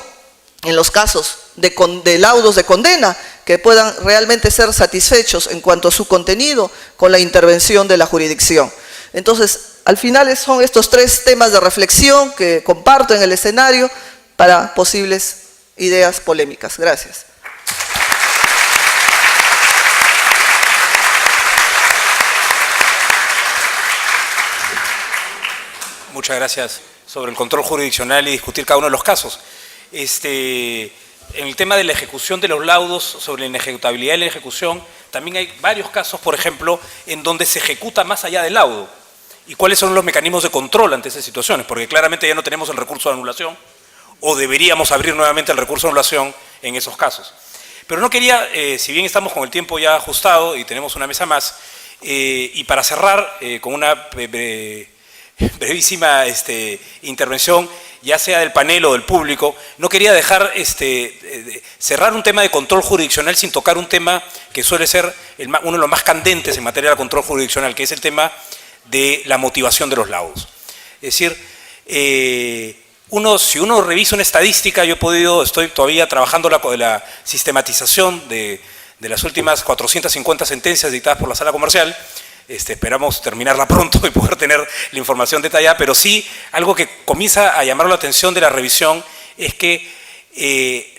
en los casos de laudos de condena, que puedan realmente ser satisfechos en cuanto a su contenido con la intervención de la jurisdicción. Entonces, al final son estos tres temas de reflexión que comparto en el escenario para posibles ideas polémicas. Gracias. Muchas gracias. Sobre el control jurisdiccional y discutir cada uno de los casos. En el tema de la ejecución de los laudos, sobre la inejecutabilidad de la ejecución, también hay varios casos, por ejemplo, en donde se ejecuta más allá del laudo. ¿Y cuáles son los mecanismos de control ante esas situaciones? Porque claramente ya no tenemos el recurso de anulación, o deberíamos abrir nuevamente el recurso de anulación en esos casos. Pero no quería, si bien estamos con el tiempo ya ajustado y tenemos una mesa más, y para cerrar con una brevísima intervención, ya sea del panel o del público, no quería dejar cerrar un tema de control jurisdiccional sin tocar un tema que suele ser uno de los más candentes en materia de control jurisdiccional, que es el tema de la motivación de los laudos. Es decir, si uno revisa una estadística, estoy todavía trabajando la sistematización de las últimas 450 sentencias dictadas por la Sala Comercial. Esperamos terminarla pronto y poder tener la información detallada, pero sí algo que comienza a llamar la atención de la revisión es que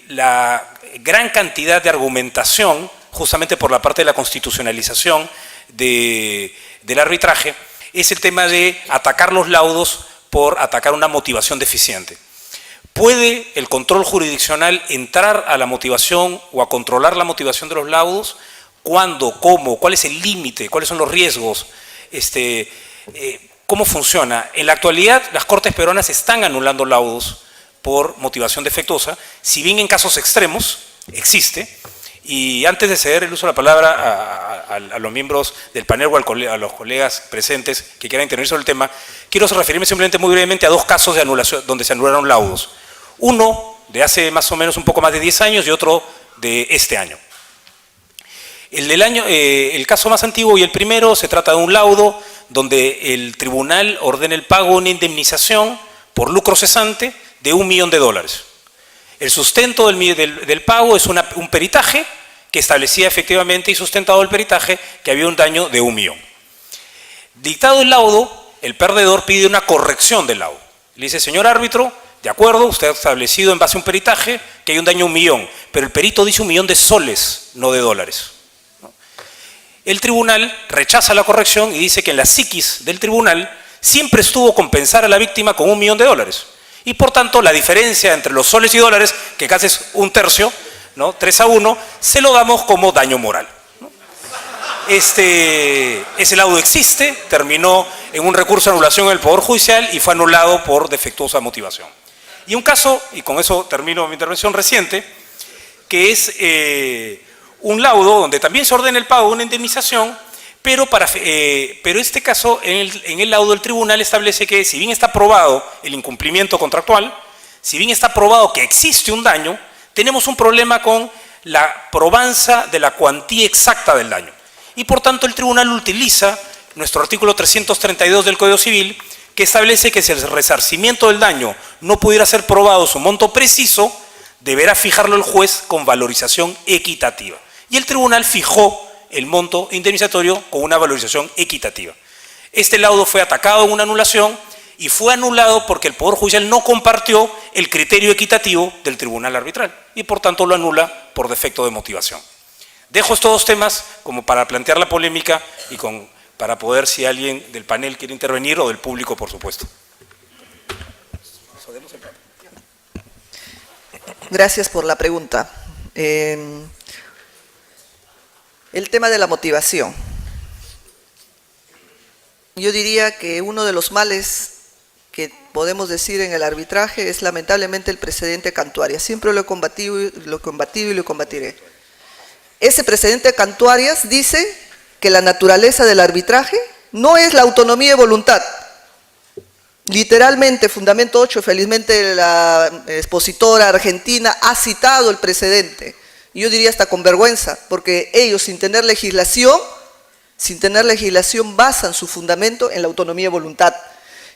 la gran cantidad de argumentación, justamente por la parte de la constitucionalización del arbitraje, es el tema de atacar los laudos por atacar una motivación deficiente. ¿Puede el control jurisdiccional entrar a la motivación o a controlar la motivación de los laudos? ¿Cuándo? ¿Cómo? ¿Cuál es el límite? ¿Cuáles son los riesgos? ¿Cómo funciona? En la actualidad, las Cortes peruanas están anulando laudos por motivación defectuosa, si bien en casos extremos existe. Y antes de ceder el uso de la palabra a los miembros del panel o a los colegas presentes que quieran intervenir sobre el tema, quiero referirme simplemente muy brevemente a dos casos de anulación donde se anularon laudos. Uno de hace más o menos un poco más de 10 años y otro de este año. El caso más antiguo y el primero se trata de un laudo donde el tribunal ordena el pago de una indemnización por lucro cesante de $1 millón. El sustento del pago es un peritaje que establecía efectivamente y sustentado el peritaje que había un daño de $1 millón. Dictado el laudo, el perdedor pide una corrección del laudo. Le dice, señor árbitro, de acuerdo, usted ha establecido en base a un peritaje que hay un daño de $1 millón, pero el perito dice $1 millón, no de dólares. El tribunal rechaza la corrección y dice que en la psiquis del tribunal siempre estuvo compensar a la víctima con $1 millón. Y por tanto, la diferencia entre los soles y dólares, que casi es un tercio, ¿no? 3-1, se lo damos como daño moral, ¿no? Ese laudo existe, terminó en un recurso de anulación en el Poder Judicial y fue anulado por defectuosa motivación. Y un caso, y con eso termino mi intervención reciente, que es un laudo donde también se ordena el pago de una indemnización, pero este caso, en el laudo del tribunal establece que si bien está probado el incumplimiento contractual, si bien está probado que existe un daño, tenemos un problema con la probanza de la cuantía exacta del daño. Y por tanto el tribunal utiliza nuestro artículo 332 del Código Civil, que establece que si el resarcimiento del daño no pudiera ser probado su monto preciso, deberá fijarlo el juez con valorización equitativa. Y el tribunal fijó el monto indemnizatorio con una valorización equitativa. Este laudo fue atacado en una anulación y fue anulado porque el Poder Judicial no compartió el criterio equitativo del tribunal arbitral y por tanto lo anula por defecto de motivación. Dejo estos dos temas como para plantear la polémica y para poder, si alguien del panel quiere intervenir o del público, por supuesto. Gracias por la pregunta. El tema de la motivación. Yo diría que uno de los males que podemos decir en el arbitraje es lamentablemente el precedente Cantuarias. Siempre lo he combatido y lo combatiré. Ese precedente Cantuarias dice que la naturaleza del arbitraje no es la autonomía de voluntad. Literalmente, fundamento 8, felizmente la expositora argentina ha citado el precedente. Yo diría hasta con vergüenza, porque ellos sin tener legislación basan su fundamento en la autonomía de voluntad.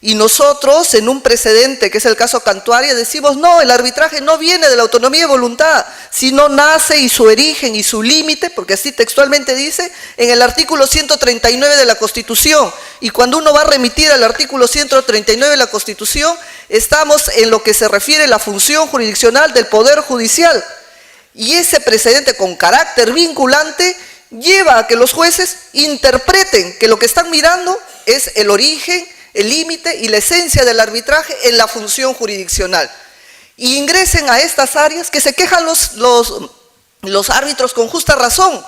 Y nosotros, en un precedente, que es el caso Cantuarias, decimos, no, el arbitraje no viene de la autonomía de voluntad, sino nace y su origen y su límite, porque así textualmente dice, en el artículo 139 de la Constitución. Y cuando uno va a remitir al artículo 139 de la Constitución, estamos en lo que se refiere a la función jurisdiccional del Poder Judicial. Y ese precedente con carácter vinculante lleva a que los jueces interpreten que lo que están mirando es el origen, el límite y la esencia del arbitraje en la función jurisdiccional. Y ingresen a estas áreas que se quejan los árbitros con justa razón,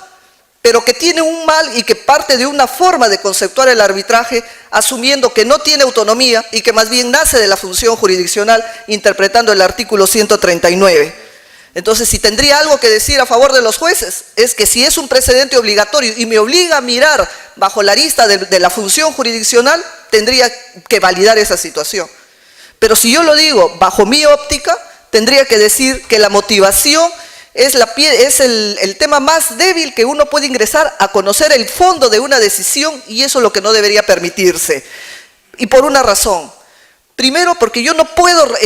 pero que tiene un mal y que parte de una forma de conceptuar el arbitraje asumiendo que no tiene autonomía y que más bien nace de la función jurisdiccional interpretando el artículo 139. Entonces, si tendría algo que decir a favor de los jueces, es que si es un precedente obligatorio y me obliga a mirar bajo la arista de la función jurisdiccional, tendría que validar esa situación. Pero si yo lo digo bajo mi óptica, tendría que decir que la motivación es el tema más débil que uno puede ingresar a conocer el fondo de una decisión, y eso es lo que no debería permitirse. Y por una razón. Primero, porque yo no puedo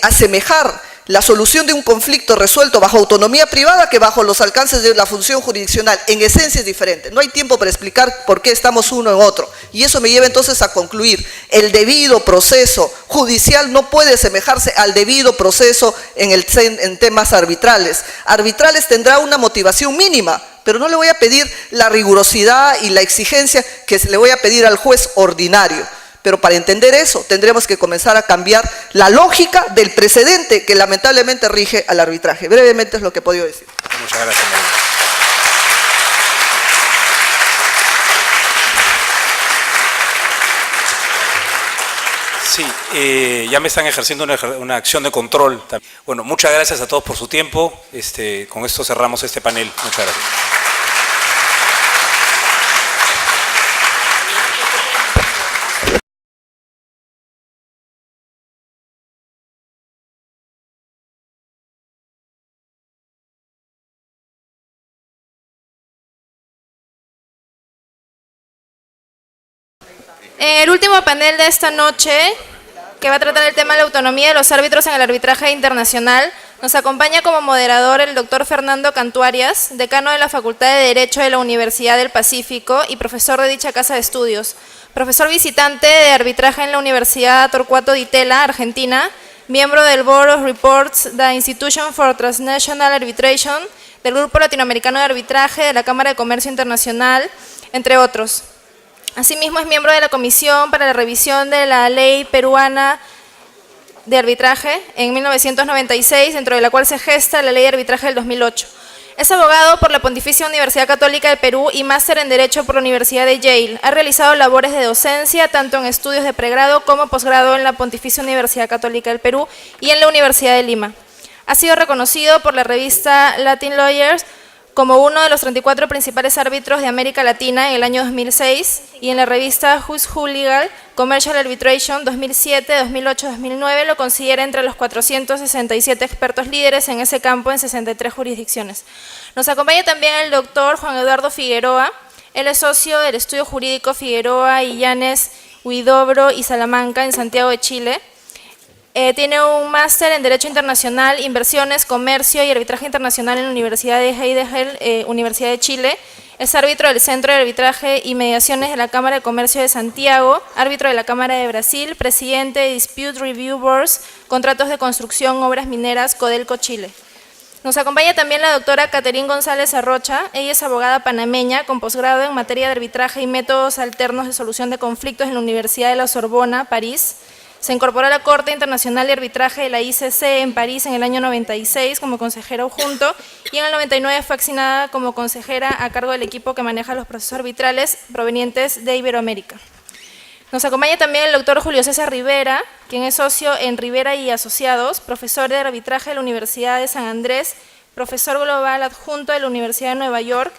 asemejar la solución de un conflicto resuelto bajo autonomía privada que bajo los alcances de la función jurisdiccional. En esencia es diferente. No hay tiempo para explicar por qué estamos uno en otro. Y eso me lleva entonces a concluir. El debido proceso judicial no puede asemejarse al debido proceso en temas arbitrales. Arbitrales tendrá una motivación mínima, pero no le voy a pedir la rigurosidad y la exigencia que le voy a pedir al juez ordinario. Pero para entender eso, tendremos que comenzar a cambiar la lógica del precedente que lamentablemente rige al arbitraje. Brevemente es lo que he podido decir. Muchas gracias, María. Sí, ya me están ejerciendo una acción de control. Bueno, muchas gracias a todos por su tiempo. Con esto cerramos este panel. Muchas gracias. En el último panel de esta noche, que va a tratar el tema de la autonomía de los árbitros en el arbitraje internacional, nos acompaña como moderador el doctor Fernando Cantuarias, decano de la Facultad de Derecho de la Universidad del Pacífico y profesor de dicha casa de estudios, profesor visitante de arbitraje en la Universidad Torcuato Di Tella, Argentina, miembro del Board of Reports the Institution for Transnational Arbitration, del Grupo Latinoamericano de Arbitraje, de la Cámara de Comercio Internacional, entre otros. Asimismo, es miembro de la Comisión para la Revisión de la Ley Peruana de Arbitraje en 1996, dentro de la cual se gesta la Ley de Arbitraje del 2008. Es abogado por la Pontificia Universidad Católica del Perú y máster en Derecho por la Universidad de Yale. Ha realizado labores de docencia, tanto en estudios de pregrado como posgrado en la Pontificia Universidad Católica del Perú y en la Universidad de Lima. Ha sido reconocido por la revista Latin Lawyers como uno de los 34 principales árbitros de América Latina en el año 2006 y en la revista Who's Who Legal Commercial Arbitration 2007, 2008, 2009 lo considera entre los 467 expertos líderes en ese campo en 63 jurisdicciones. Nos acompaña también el doctor Juan Eduardo Figueroa. Él es socio del estudio jurídico Figueroa, Illanes, Huidobro y Salamanca en Santiago de Chile. Tiene un máster en Derecho Internacional, Inversiones, Comercio y Arbitraje Internacional en la Universidad de Heidelberg, Universidad de Chile. Es árbitro del Centro de Arbitraje y Mediaciones de la Cámara de Comercio de Santiago, árbitro de la Cámara de Brasil, presidente de Dispute Review Boards, Contratos de Construcción, Obras Mineras, Codelco, Chile. Nos acompaña también la doctora Catherine González Arrocha. Ella es abogada panameña con posgrado en materia de arbitraje y métodos alternos de solución de conflictos en la Universidad de la Sorbona, París. Se incorporó a la Corte Internacional de Arbitraje de la ICC en París en el año 96 como consejera adjunto y en el 99 fue asignada como consejera a cargo del equipo que maneja los procesos arbitrales provenientes de Iberoamérica. Nos acompaña también el doctor Julio César Rivera, quien es socio en Rivera y Asociados, profesor de arbitraje de la Universidad de San Andrés, profesor global adjunto de la Universidad de Nueva York,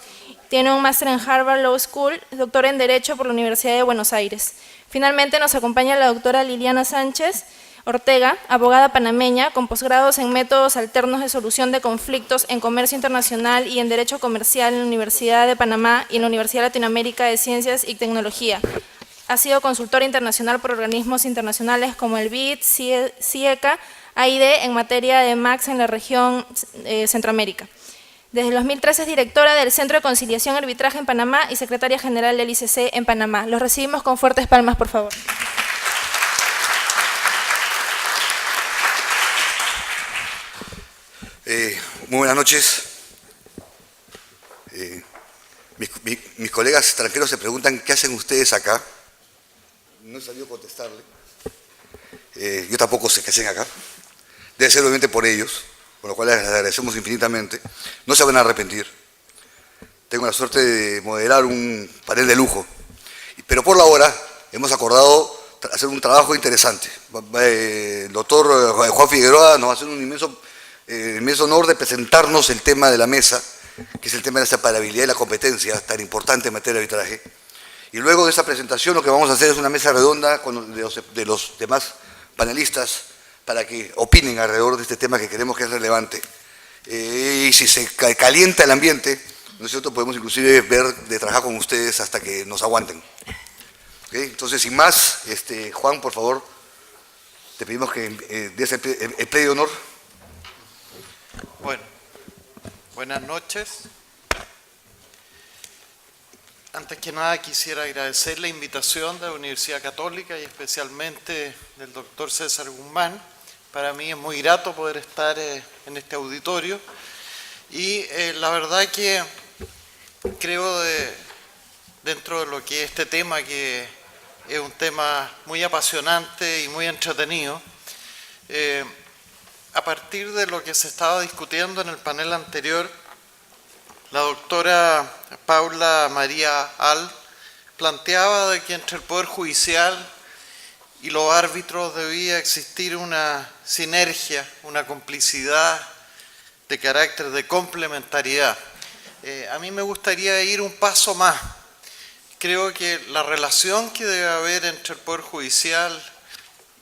tiene un máster en Harvard Law School, doctor en Derecho por la Universidad de Buenos Aires. Finalmente nos acompaña la doctora Liliana Sánchez Ortega, abogada panameña con posgrados en métodos alternos de solución de conflictos en comercio internacional y en derecho comercial en la Universidad de Panamá y en la Universidad Latinoamérica de Ciencias y Tecnología. Ha sido consultora internacional por organismos internacionales como el BID, CIECA, AID en materia de MAX en la región Centroamérica. Desde el 2013 es directora del Centro de Conciliación y Arbitraje en Panamá y secretaria general del ICC en Panamá. Los recibimos con fuertes palmas, por favor. Muy buenas noches. Mis colegas extranjeros se preguntan qué hacen ustedes acá. No he sabido contestarle. Yo tampoco sé qué hacen acá. Debe ser obviamente por ellos, con lo cual les agradecemos infinitamente. No se van a arrepentir. Tengo la suerte de moderar un panel de lujo. Pero por la hora hemos acordado hacer un trabajo interesante. El doctor Juan Figueroa nos va a hacer un inmenso honor de presentarnos el tema de la mesa, que es el tema de la separabilidad y la competencia, tan importante en materia de arbitraje. Y luego de esta presentación lo que vamos a hacer es una mesa redonda de los demás panelistas para que opinen alrededor de este tema que creemos que es relevante. Y si se calienta el ambiente, ¿no es cierto?, podemos inclusive ver de trabajar con ustedes hasta que nos aguanten. ¿Okay? Entonces, sin más, Juan, por favor, te pedimos que des el play de honor. Bueno, buenas noches. Antes que nada quisiera agradecer la invitación de la Universidad Católica y especialmente del doctor César Guzmán. Para mí es muy grato poder estar en este auditorio y la verdad que creo dentro de lo que es este tema, que es un tema muy apasionante y muy entretenido, a partir de lo que se estaba discutiendo en el panel anterior, la doctora Paula María Al planteaba de que entre el Poder Judicial y los árbitros debía existir una sinergia, una complicidad de carácter de complementariedad. A mí me gustaría ir un paso más. Creo que la relación que debe haber entre el Poder Judicial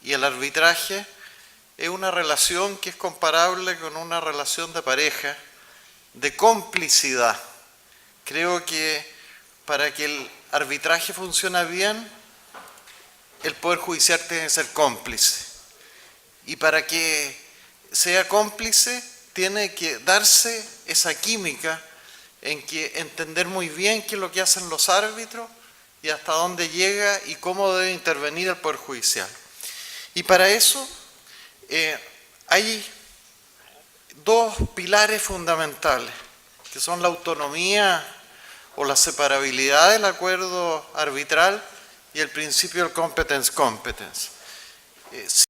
y el arbitraje es una relación que es comparable con una relación de pareja, de complicidad. Creo que para que el arbitraje funcione bien, el Poder Judicial tiene que ser cómplice. Y para que sea cómplice, tiene que darse esa química en que entender muy bien qué es lo que hacen los árbitros y hasta dónde llega y cómo debe intervenir el Poder Judicial. Y para eso hay dos pilares fundamentales, que son la autonomía o la separabilidad del acuerdo arbitral y el principio del competence.